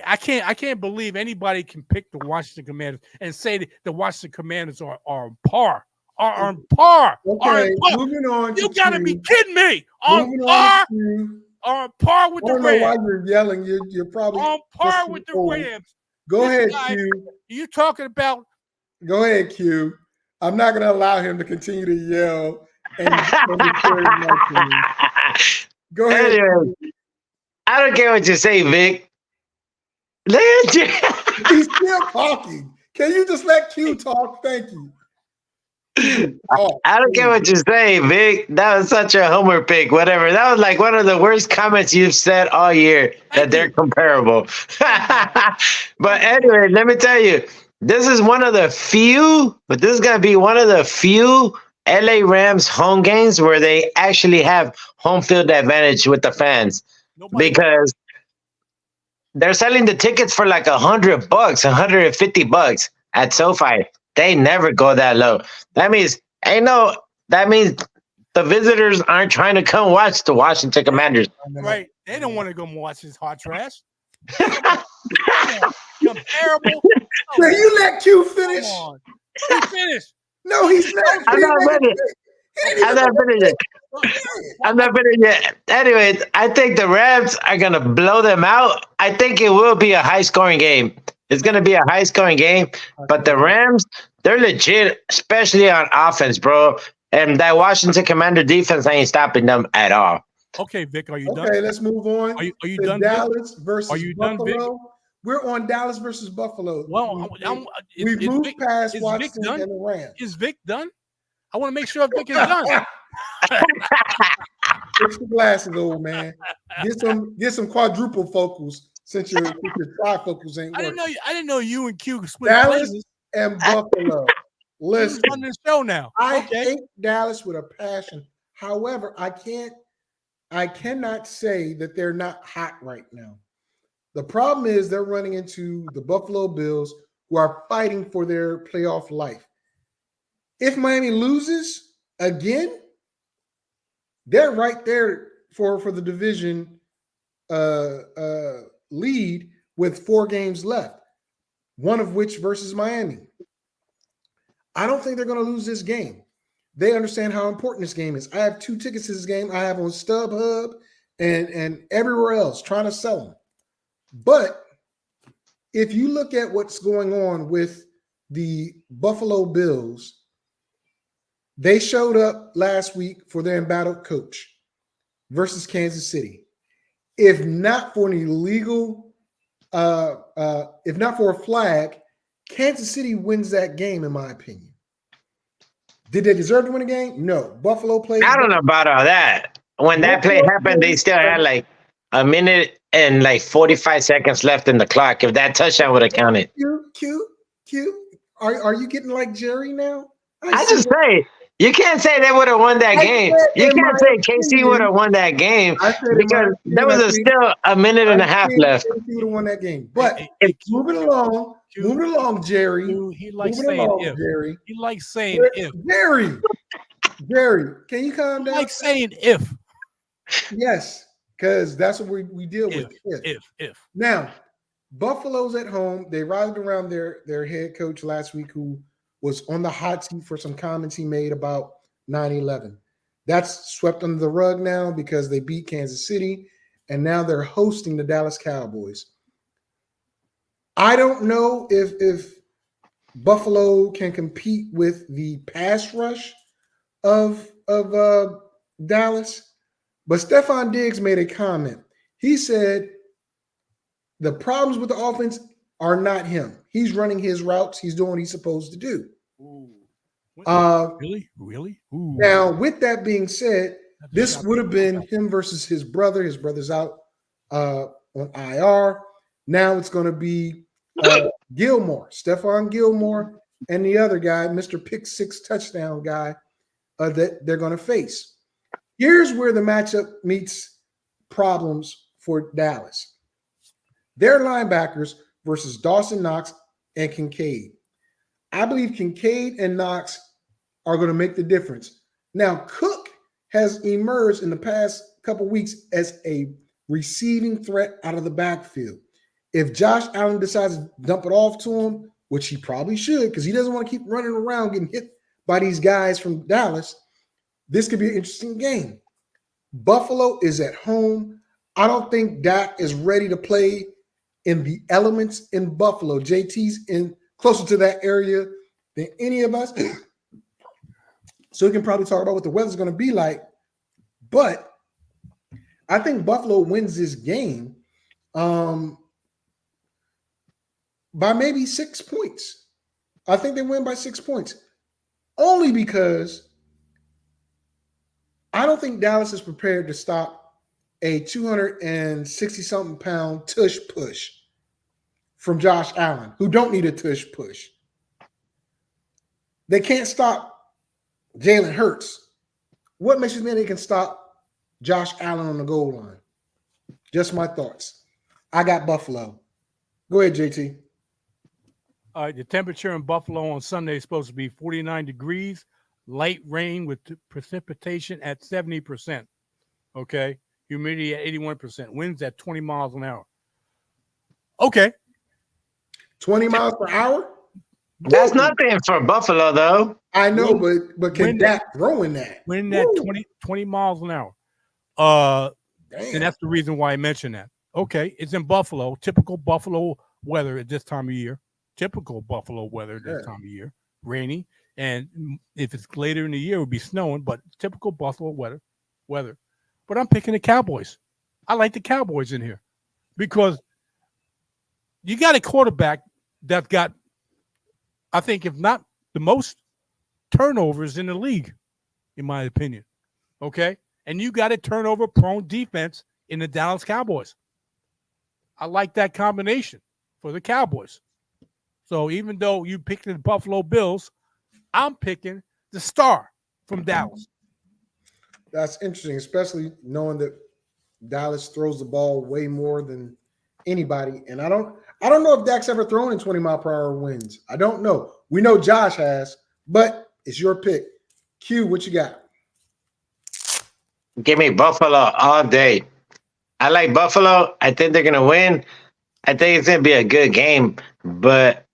I can't believe anybody can pick the Washington Commanders and say that the Washington Commanders are on par. Are on par. Okay, moving on. You gotta be kidding me. On par. On par with the Rams. I don't know why you're yelling. You're probably on par with the Rams. Go ahead, Q. You talking about? Go ahead, Q. I'm not going to allow him to continue to yell. Go ahead. Anyway, I don't care what you say, Vic. He's still talking. Can you just let Q talk? Thank you. I don't care what you say, Vic. That was such a homer pick, whatever. That was like one of the worst comments you've said all year, that they're comparable. But anyway, let me tell you, this is one of the few, but this is going to be one of the few LA Rams home games where they actually have home field advantage with the fans. Because they're selling the tickets for like $100, $150 at SoFi. They never go that low. That means the visitors aren't trying to come watch the Washington Commanders. Right. They don't want to go watch this hot trash. Comparable. Can you let Q finish? He finished. No, he's not. I'm not finished yet. Anyway, I think the Rams are going to blow them out. I think it will be a high-scoring game. It's going to be a high-scoring game, but the Rams, they're legit, especially on offense, bro. And that Washington Commander defense ain't stopping them at all. Okay, Vic, are you done? Okay, let's move on. Are you done, Dallas Vic? versus Are you Buffalo. done, Vic? We're on Dallas versus Buffalo. Well, we've moved past Washington and the Rams. Is Vic done? I want to make sure Vic is done. Fix the glasses, old man. Get some quadruple focals since your trifocals ain't working. I didn't know you and Q split Dallas places. and Buffalo. Listen, on this show now. I hate Dallas with a passion. However, I cannot say that they're not hot right now. The problem is they're running into the Buffalo Bills, who are fighting for their playoff life. If Miami loses again, they're right there for the division lead with 4 games left, one of which versus Miami. I don't think they're going to lose this game. they understand how important this game is. I have 2 tickets to this game. I have on StubHub and everywhere else trying to sell them. But if you look at what's going on with the Buffalo Bills, they showed up last week for their embattled coach versus Kansas City. If not for an illegal, if not for a flag, Kansas City wins that game, in my opinion. Did they deserve to win the game? No. Buffalo played. I don't know about all that. When that play happened, they still had like a minute and like 45 seconds left in the clock. If that touchdown would have counted. Cute. Are you getting like Jerry now? I just say, you can't say they would have won that game. You can't say KC would have won that game because there was still a minute and a half left. KC would have won that game. But moving along, Jerry. He likes saying if. Jerry. He likes saying if. Jerry, can you calm down? He likes saying if. Yes, because that's what we deal with. If. Now, Buffalo's at home. They rallied around their head coach last week, who was on the hot seat for some comments he made about 9/11. That's swept under the rug now because they beat Kansas City, and now they're hosting the Dallas Cowboys. I don't know if Buffalo can compete with the pass rush of Dallas, but Stephon Diggs made a comment. He said the problems with the offense are not him. He's running his routes. He's doing what he's supposed to do. Really? Ooh. Now, with that being said, this would have been him versus his brother. His brother's out on IR. Now it's going to be Gilmore, Stephon Gilmore, and the other guy, Mr. Pick Six touchdown guy, that they're going to face. Here's where the matchup meets problems for Dallas. Their linebackers versus Dawson Knox and Kincaid. I believe Kincaid and Knox are going to make the difference. Now, Cook has emerged in the past couple weeks as a receiving threat out of the backfield. If Josh Allen decides to dump it off to him, which he probably should, because he doesn't want to keep running around getting hit by these guys from Dallas, this could be an interesting game. Buffalo is at home. I don't think Dak is ready to play in the elements in Buffalo. JT's in closer to that area than any of us. So we can probably talk about what the weather's going to be like. But I think Buffalo wins this game by maybe 6 points. I think they win by 6 points. Only because I don't think Dallas is prepared to stop a 260-something pound tush push from Josh Allen, who don't need a tush push. They can't stop Jalen Hurts. What makes you think they can stop Josh Allen on the goal line? Just my thoughts. I got Buffalo. Go ahead, JT. All right, the temperature in Buffalo on Sunday is supposed to be 49 degrees, light rain with precipitation at 70%. Okay, humidity at 81%, winds at 20 miles an hour. Okay. 20 miles per hour? That's nothing for Buffalo, though. I know, but can Dak throw in that? Wind at 20 miles an hour. And that's the reason why I mentioned that. Okay, it's in Buffalo, typical Buffalo weather at this time of year. Typical Buffalo weather at this time of year. Rainy. And if it's later in the year, it would be snowing, but typical Buffalo weather. But I'm picking the Cowboys. I like the Cowboys in here because you got a quarterback that's got, I think, if not the most turnovers in the league, in my opinion. Okay? And you got a turnover-prone defense in the Dallas Cowboys. I like that combination for the Cowboys. So even though you picked the Buffalo Bills, I'm picking the star from Dallas. That's interesting, especially knowing that Dallas throws the ball way more than anybody. And I don't know if Dak's ever thrown in 20-mile-per-hour winds. I don't know. We know Josh has, but it's your pick. Q, what you got? Give me Buffalo all day. I like Buffalo. I think they're going to win. I think it's going to be a good game. But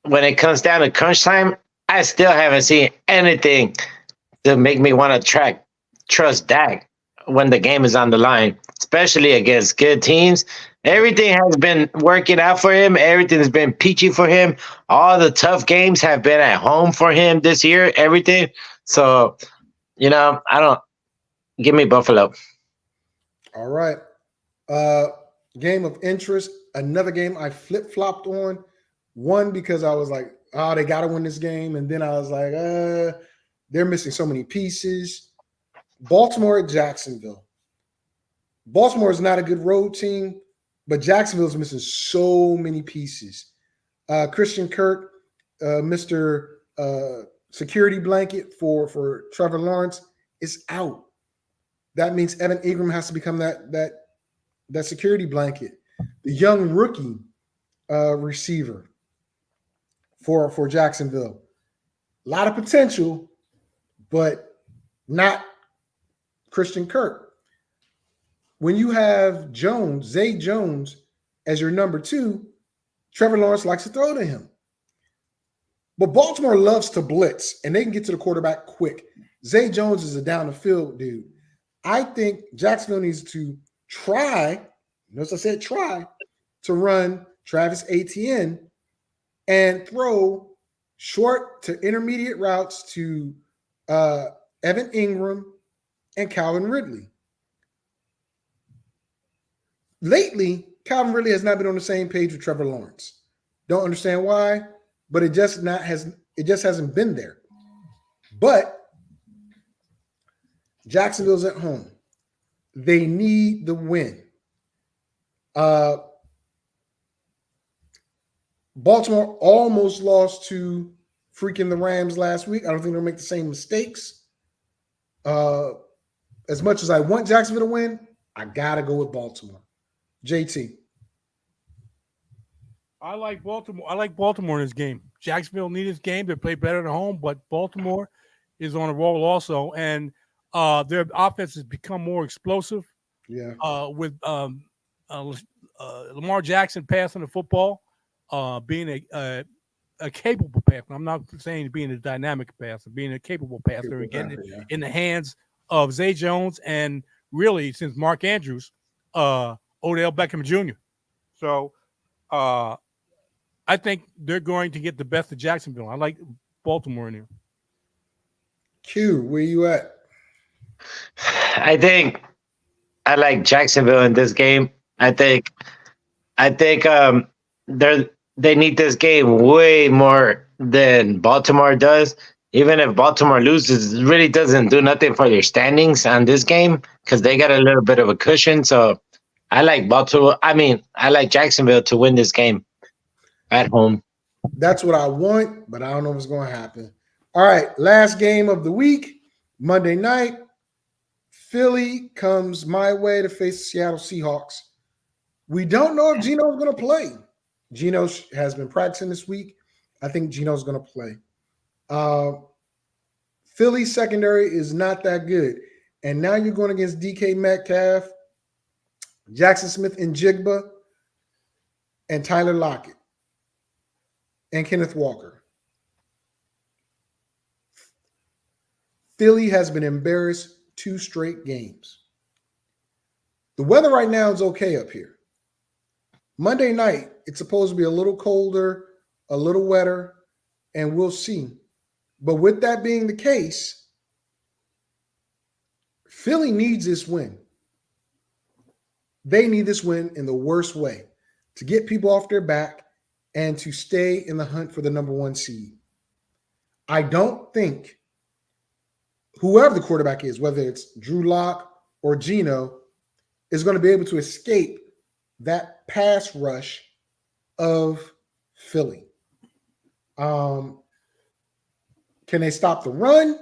when it comes down to crunch time, I still haven't seen anything to make me want to trust Dak when the game is on the line, especially against good teams. Everything has been working out for him. Everything has been peachy for him. All the tough games have been at home for him this year. Everything. So, I don't give me Buffalo. All right. Game of interest. Another game I flip-flopped on. One, because I was like, oh, they got to win this game. And then I was like, they're missing so many pieces. Baltimore at Jacksonville. Baltimore is not a good road team, but Jacksonville is missing so many pieces. Christian Kirk, Mr. Security blanket for Trevor Lawrence, is out. That means Evan Ingram has to become that security blanket. The young rookie receiver for Jacksonville. A lot of potential, but not Christian Kirk. When you have Zay Jones, as your number 2, Trevor Lawrence likes to throw to him. But Baltimore loves to blitz, and they can get to the quarterback quick. Zay Jones is a down the field dude. I think Jacksonville needs to try, notice I said try, to run Travis Etienne and throw short to intermediate routes to Evan Ingram and Calvin Ridley. Lately, Calvin Ridley has not been on the same page with Trevor Lawrence. Don't understand why, but it just hasn't been there. But Jacksonville's at home. They need the win. Baltimore almost lost to freaking the Rams last week. I don't think they'll make the same mistakes. As much as I want Jacksonville to win, I got to go with Baltimore. JT. I like Baltimore. I like Baltimore in this game. Jacksonville need this game. They play better at home, but Baltimore is on a roll also, and their offense has become more explosive. Yeah. With Lamar Jackson passing the football, being a capable passer. I'm not saying being a dynamic passer, being a capable passer and getting it in the hands of Zay Jones and really since Mark Andrews, Odell Beckham Jr. So I think they're going to get the best of Jacksonville. I like Baltimore in here. Q, where you at? I think I like Jacksonville in this game. I think they need this game way more than Baltimore does. Even if Baltimore loses, it really doesn't do nothing for their standings on this game because they got a little bit of a cushion. So I like I like Jacksonville to win this game at home. That's what I want, but I don't know if it's going to happen. All right, last game of the week, Monday night. Philly comes my way to face the Seattle Seahawks. We don't know if Geno's going to play. Geno has been practicing this week. I think Geno's going to play. Philly secondary is not that good. And now you're going against DK Metcalf, Jackson Smith and Jigba, and Tyler Lockett, and Kenneth Walker. Philly has been embarrassed 2 straight games. The weather right now is okay up here. Monday night, it's supposed to be a little colder, a little wetter, and we'll see. But with that being the case, Philly needs this win. They need this win in the worst way to get people off their back and to stay in the hunt for the number 1 seed. I don't think whoever the quarterback is, whether it's Drew Lock or Geno, is going to be able to escape that pass rush of Philly. Can they stop the run?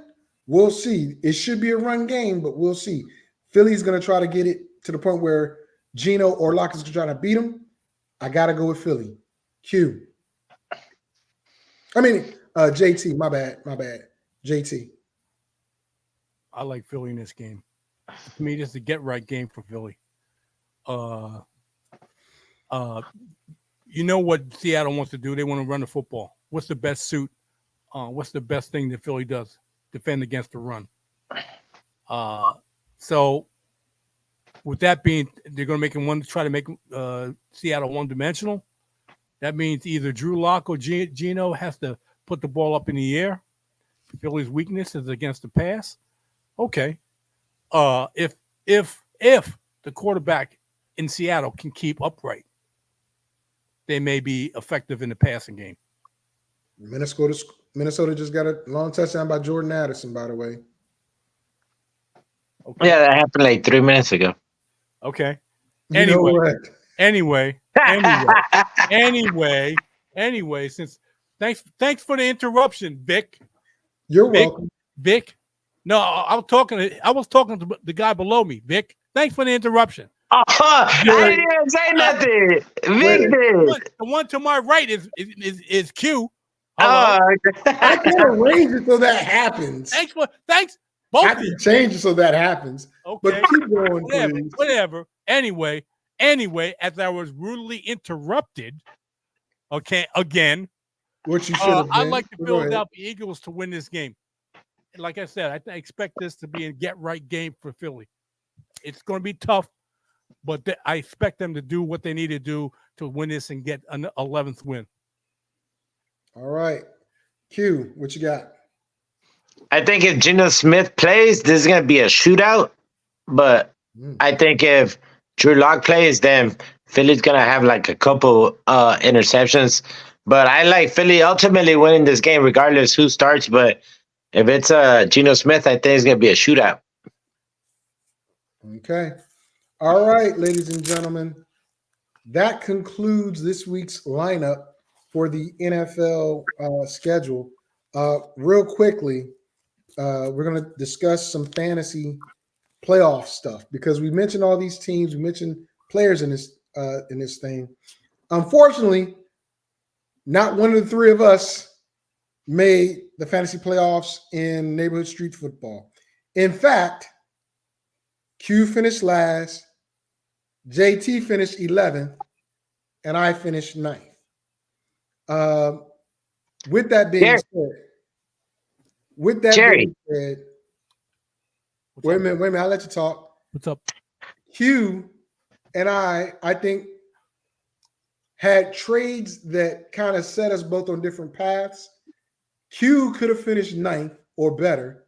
We'll see. It should be a run game, but we'll see. Philly's going to try to get it to the point where Geno or Lock is trying to beat him. I got to go with Philly. JT, my bad. JT. I like Philly in this game. To me, this is a get-right game for Philly. You know what Seattle wants to do? They want to run the football. What's the best suit? What's the best thing that Philly does? defend against the run. So with that being, they're going to try to make Seattle one-dimensional. That means either Drew Lock or Geno has to put the ball up in the air. Philly's weakness is against the pass. Okay. If the quarterback in Seattle can keep upright, they may be effective in the passing game. Minnesota just got a long touchdown by Jordan Addison, by the way. Okay. Yeah, that happened like 3 minutes ago. Okay. You know what? Anyway, since thanks for the interruption, Vic. You're welcome. Vic. No, I was talking to the guy below me, Vic. Thanks for the interruption. Oh, I didn't even say nothing. Vic did. The one to my right is Q. Oh, I can arrange it so that happens. Thanks. Both I of can you. change it so that happens. Okay. But keep going, please. Whatever. Anyway, as I was rudely interrupted, okay, again, What you should have I'd been. like the Go ahead. Philadelphia Eagles to win this game. And like I said, I expect this to be a get-right game for Philly. It's going to be tough, but I expect them to do what they need to do to win this and get an 11th win. All right. Q, what you got? I think if Geno Smith plays, this is going to be a shootout. But I think if Drew Lock plays, then Philly's going to have like a couple interceptions. But I like Philly ultimately winning this game regardless who starts. But if it's Geno Smith, I think it's going to be a shootout. Okay. All right, ladies and gentlemen. That concludes this week's lineup for the NFL schedule. Real quickly, we're going to discuss some fantasy playoff stuff because we mentioned all these teams. We mentioned players in this thing. Unfortunately, not one of the three of us made the fantasy playoffs in neighborhood street football. In fact, Q finished last, JT finished 11th, and I finished 9th. With that being said, wait a minute, I'll let you talk. What's up? Q and I think, had trades that kind of set us both on different paths. Q could have finished 9th or better,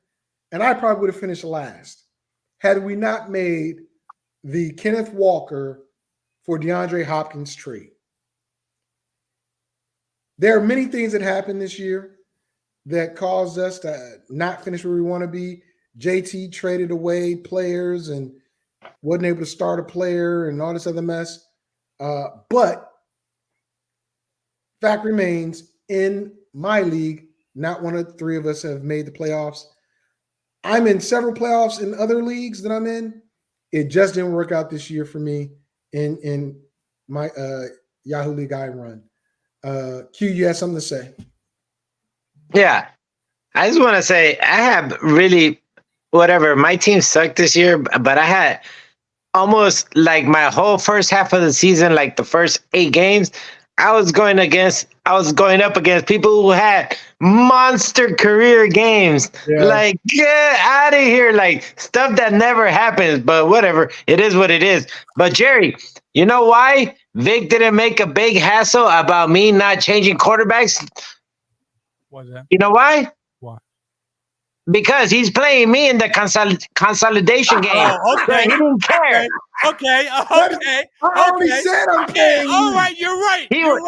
and I probably would have finished last had we not made the Kenneth Walker for DeAndre Hopkins trade. There are many things that happened this year that caused us to not finish where we want to be. JT traded away players and wasn't able to start a player and all this other mess. But fact remains, in my league, not one of the three of us have made the playoffs. I'm in several playoffs in other leagues that I'm in. It just didn't work out this year for me in my Yahoo League I run. Q, you had something to say? Yeah. I just want to say I have really my team sucked this year, but I had almost like my whole first half of the season, like the first 8 games, I was going up against people who had monster career games. Yeah. Like, get out of here. Like stuff that never happens, but whatever. It is what it is. But Jerry, you know why Vic didn't make a big hassle about me not changing quarterbacks? What's that? You know why? Why? Because he's playing me in the consolidation game. Oh, okay. He didn't care. Okay. I already said I'm paying you. All right, you're right. He wanted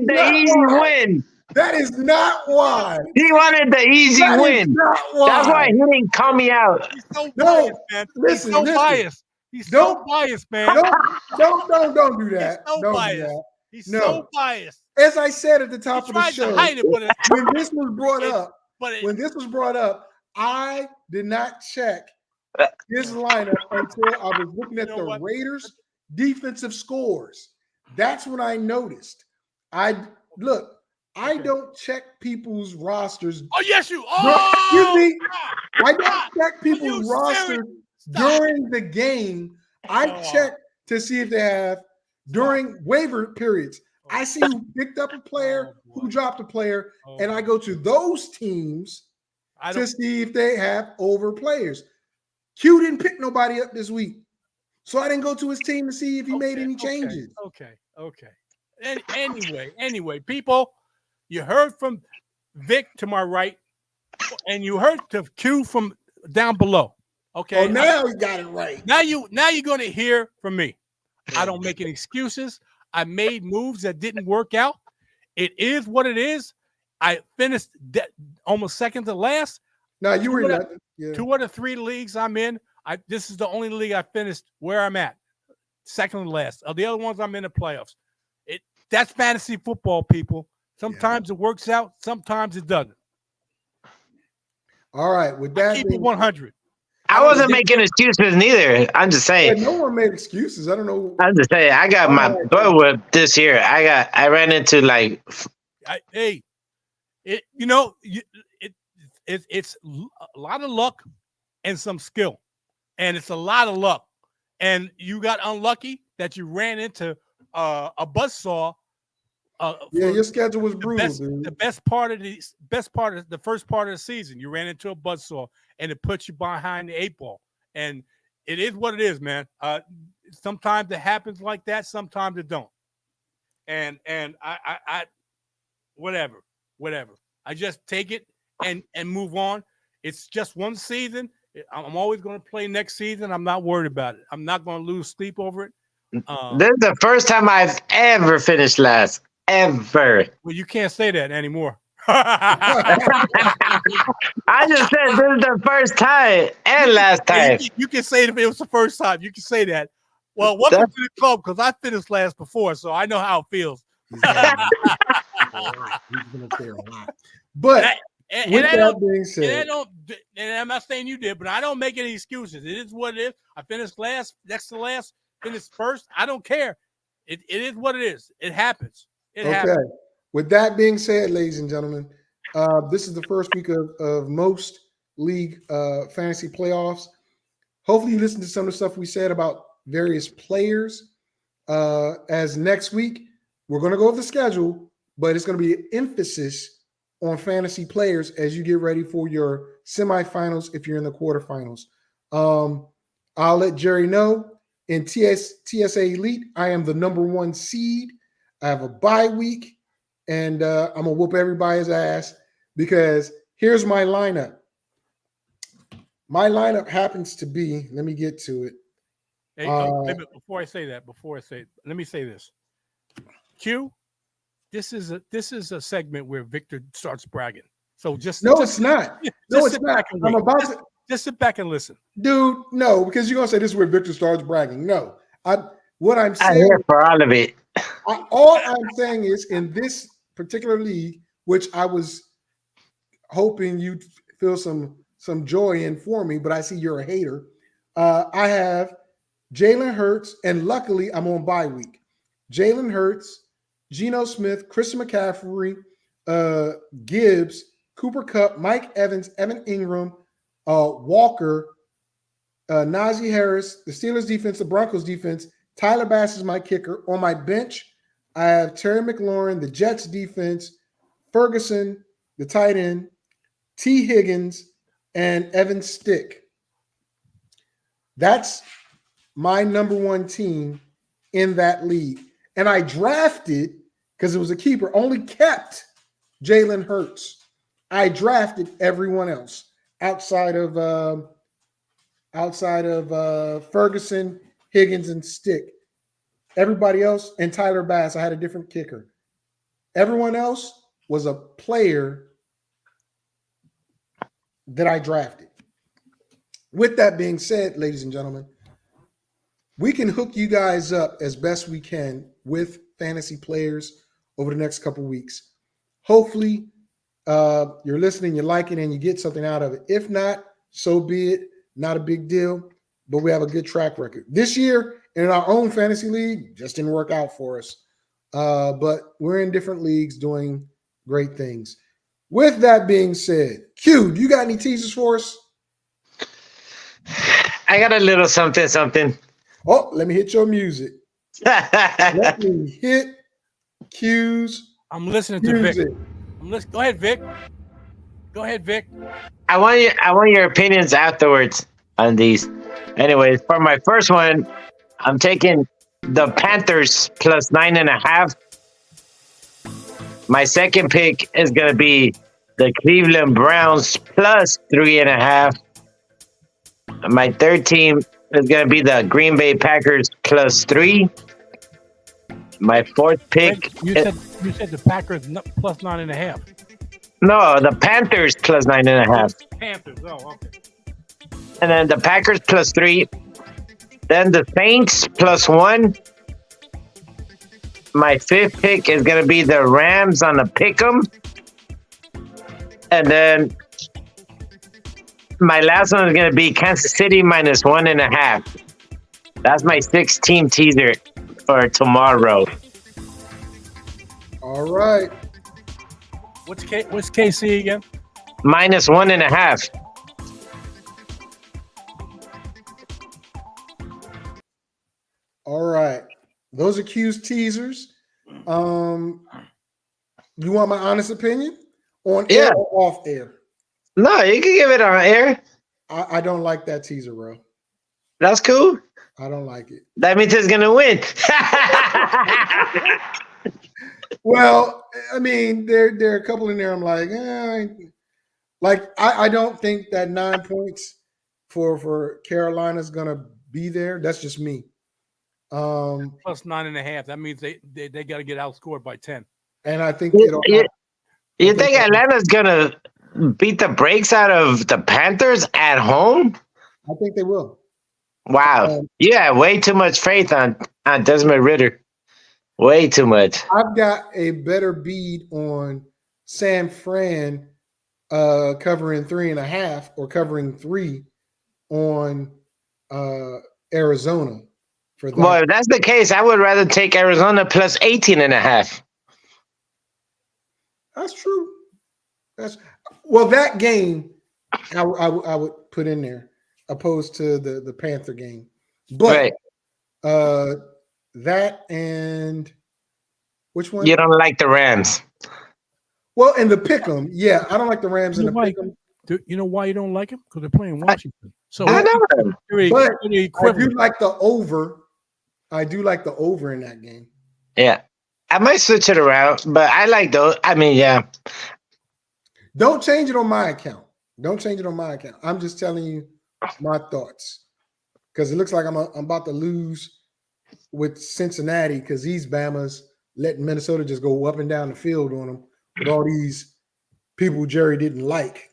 the easy win. That is not why. He wanted the easy That is win. not why. That's why he didn't call me out. He's so No, biased, man. listen, He's so listen. biased. He's Don't- so biased, man. Don't do that. He's so Don't do biased. that. He's No. so biased. As I said at the top He of the tried show, to hide it, when this was brought up, but I did not check his lineup until I was looking at You know the what? Raiders' defensive scores. That's when I noticed. I don't check people's rosters. oh yes, you. Excuse Oh, me. I don't God. check people's you rosters serious? Stop. during the game. I Oh. check to see if they have during waiver periods. I see who picked up a player, who dropped a player, and I go to those teams to see if they have over players. Q didn't pick nobody up this week, so I didn't go to his team to see if he made any changes. Okay. Anyway, people, you heard from Vic to my right, and you heard the Q from down below. Okay. Oh, now he got it right. Now you're going to hear from me. I don't make any excuses. I made moves that didn't work out. It is what it is. I finished almost second to last. No, you were in 2 out of 3 leagues I'm in. This is the only league I finished where I'm at, second to last. The other ones I'm in the playoffs. That's fantasy football, people. Sometimes it works out, sometimes it doesn't. All right, with that, keep it 100. I wasn't making excuses neither. I'm just saying. No one made excuses. I don't know. I'm just saying. I got my butt whipped this year. I ran into like. It's a lot of luck and some skill, and it's a lot of luck. And you got unlucky that you ran into a buzzsaw. Your schedule was brutal, dude. The first part of the season, you ran into a buzzsaw, and it puts you behind the 8 ball. And it is what it is, man. Sometimes it happens like that. Sometimes it don't. And I whatever. I just take it and move on. It's just one season. I'm always going to play next season. I'm not worried about it. I'm not going to lose sleep over it. This is the first time I've ever finished last. Ever. Well, you can't say that anymore. I just said this is the first time and last time. You can say it if it was the first time. You can say that. Well, welcome to the club because I finished last before, so I know how it feels. He's going to say a lot. But with that being said, and I'm not saying you did, but I don't make any excuses. It is what it is. I finished last, next to last, finished first. I don't care. It is what it is. It happens. It happens. With that being said, ladies and gentlemen, this is the first week of most league fantasy playoffs. Hopefully you listened to some of the stuff we said about various players. As next week, we're going to go over the schedule, but it's going to be an emphasis on fantasy players as you get ready for your semifinals if you're in the quarterfinals. I'll let Jerry know. In TSA Elite, I am the #1 seed. I have a bye week, and I'm going to whoop everybody's ass because here's my lineup. My lineup happens to be, let me get to it. Hey, before I say that, let me say this. Q, this is a segment where Victor starts bragging. So it's not. No, it's not. I'm about to just sit back and listen. Dude, no, because you're going to say this is where Victor starts bragging. No. What I'm saying, I'm here for all of it. All I'm saying is in this particular league, which I was hoping you'd feel some joy in for me, but I see you're a hater. I have Jalen Hurts, and luckily I'm on bye week. Jalen Hurts, Geno Smith, Christian McCaffrey, Gibbs, Cooper Kupp, Mike Evans, Evan Ingram, Walker, Najee Harris, the Steelers defense, the Broncos defense. Tyler Bass is my kicker. On my bench, I have Terry McLaurin, the Jets defense, Ferguson, the tight end, T. Higgins, and Evan Stick. That's my #1 team in that league. And I drafted, because it was a keeper, only kept Jalen Hurts. I drafted everyone else outside of Ferguson, Higgins, and Stick. Everybody else, and Tyler Bass, I had a different kicker. Everyone else was a player that I drafted. With that being said, ladies and gentlemen, we can hook you guys up as best we can with fantasy players over the next couple weeks. Hopefully, you're listening, you like it, and you get something out of it. If not, so be it. Not a big deal, but we have a good track record. This year, in our own fantasy league, just didn't work out for us. But we're in different leagues doing great things. With that being said, Q, do you got any teasers for us? I got a little something. Oh, let me hit your music. Let me hit Q's. I'm listening to Q's Vic. it. Go ahead, Vic. Go ahead, Vic. I want your opinions afterwards on these. Anyways, for my first one, I'm taking the Panthers plus 9.5. My second pick is gonna be the Cleveland Browns plus 3.5. My third team is gonna be the Green Bay Packers plus 3. My fourth pick. You said the Packers plus 9.5. No, the Panthers plus 9.5. Panthers. Oh, okay. And then the Packers plus 3. Then the Saints plus 1. My fifth pick is going to be the Rams on the pick'em. And then my last one is going to be Kansas City minus 1.5. That's my 6-team teaser for tomorrow. All right. What's KC again? Minus 1.5. All right. Those are Q's teasers. You want my honest opinion? On air or off air? No, you can give it on air. I don't like that teaser, bro. That's cool. I don't like it. That means it's going to win. Well, I mean, there are a couple in there. I'm like, I don't think that 9 points for Carolina's gonna be there. That's just me. Plus 9.5. That means they got to get outscored by 10. And I think you think Atlanta's gonna beat the brakes out of the Panthers at home? I think they will. Wow, you have way too much faith on Desmond Ridder. Way too much. I've got a better bead on San Fran covering 3.5 or covering 3 on Arizona for that. Well, if that's the case, I would rather take Arizona plus 18.5. That's true. That game I would put in there opposed to the Panther game. But Right. That and which one? You don't like the Rams. Well, in the pick'em, yeah, I don't like the Rams in the pick'em. You know why you don't like them? Because they're playing Washington. So I know them. But I do like the over. I do like the over in that game. Yeah. I might switch it around, but I like those. I mean, yeah. Don't change it on my account. I'm just telling you my thoughts. Because it looks like I'm about to lose with Cincinnati because these Bamas letting Minnesota just go up and down the field on them with all these people Jerry didn't like.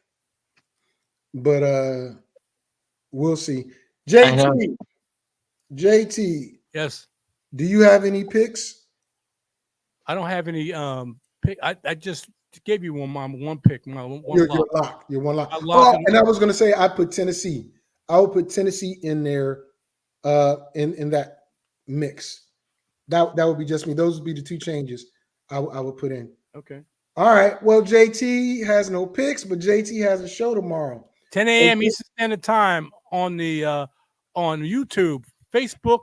But we'll see. JT. Yes. Do you have any picks? I don't have any pick. I just gave you one pick. You're locked. You're one lock. And I was going to say I put Tennessee. I would put Tennessee in there in that mix. That would be just me. Those would be the two changes I would put in. Okay. All right. Well, JT has no picks, but JT has a show tomorrow. 10 a.m. Eastern Standard Time on the on YouTube, Facebook,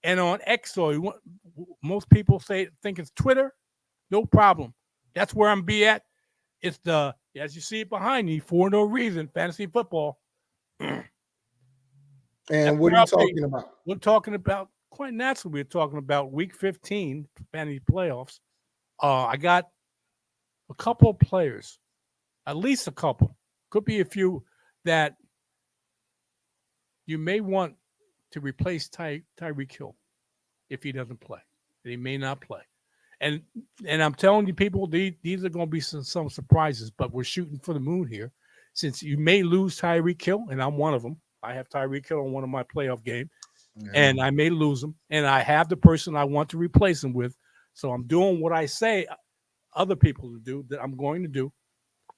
and on X. So most people think it's Twitter. No problem. That's where I'm be at. It's as you see it behind me, For No Reason, fantasy football. And what are you talking about? We're talking about, quite naturally, we're talking about week 15 fantasy playoffs. I got a couple of players, at least a couple, could be a few, that you may want to replace Tyreek Hill if he doesn't play. He may not play. And I'm telling you, people, these are going to be some surprises, but we're shooting for the moon here. Since you may lose Tyreek Hill, and I'm one of them. I have Tyreek Hill on one of my playoff games, and I may lose him. And I have the person I want to replace him with. So I'm doing what I say other people to do, that I'm going to do.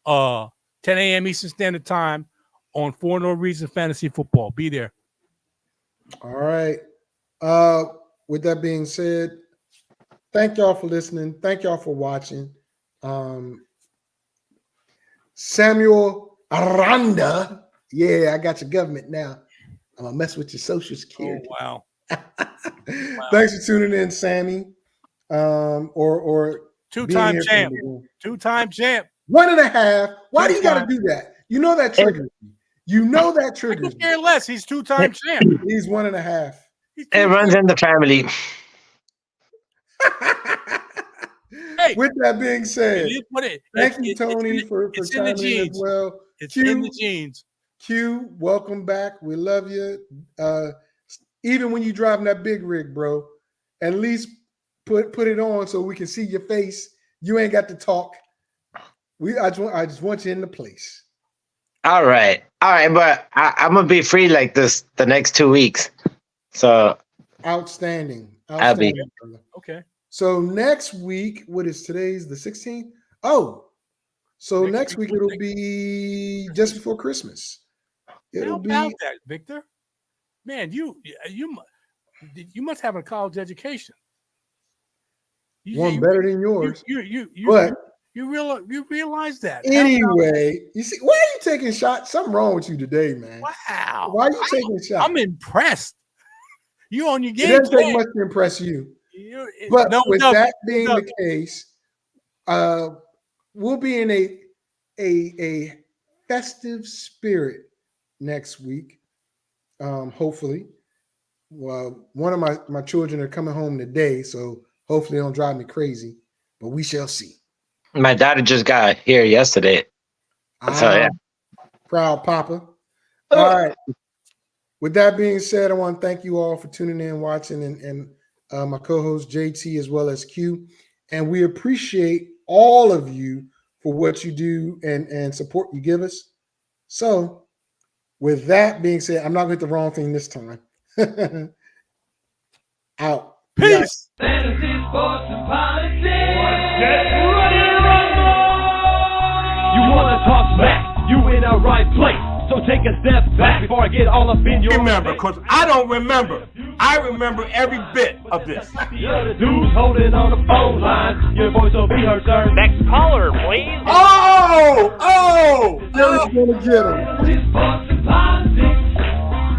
10 a.m. Eastern Standard Time on For No Reason Fantasy Football. Be there. All right. With that being said, thank y'all for listening. Thank y'all for watching. Samuel Aranda. Yeah, I got your government now. I'm gonna mess with your Social Security. Oh, wow. Thanks for tuning in, Sammy. or Two-time being here champ. from the room. Two-time champ. 1.5. Why do you got to Two-time. do that? You know that triggers me. You know that triggers I me. care less. He's two-time champ. He's 1.5. He's It runs in the family. Hey, With that being said, it is what thank you, Tony, for it's in the chiming in as genes. well. It's in the genes. Q, welcome back. We love you. Even when you driving that big rig, bro, at least put it on so we can see your face. You ain't got to talk. I just want you in the place. All right, but I'm gonna be free like this the next 2 weeks. So Outstanding. I'll be. Brother. Okay. So next week, what is today's the 16th? Oh, so next week it'll be just before Christmas. It'll How be about that, Victor? Man, you must have a college education. one better than yours. You realize that. Anyway, you see, why are you taking shots? Something wrong with you today, man. Wow. Why are you taking shots? I'm impressed. You on your It game. doesn't take much to impress you. But with that being the case, we'll be in a festive spirit next week. Hopefully. Well, one of my children are coming home today, so hopefully they don't drive me crazy, but we shall see. My daughter just got here yesterday. So yeah. Proud Papa. All right. With that being said, I want to thank you all for tuning in, watching, and my co-host JT as well as Q. And we appreciate all of you for what you do and support you give us. So with that being said, I'm not going to hit the wrong thing this time. Out. Peace. Fantasy, sports, and politics. Get ready to rumble! You wanna talk smack? You in the right place. So take a step back before I get all up in your Remember, face. because I don't remember. I remember every bit of this. The other dudes holding on the phone line. Your voice will be heard, sir. Next caller, please. Oh! Jerry's going to get him. Fantasy, sports, and politics.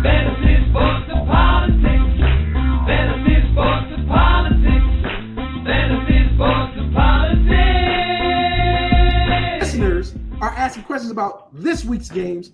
Fantasy, sports, and politics. Fantasy, sports, and politics. Fantasy, sports, and politics. Listeners are asking questions about this week's games,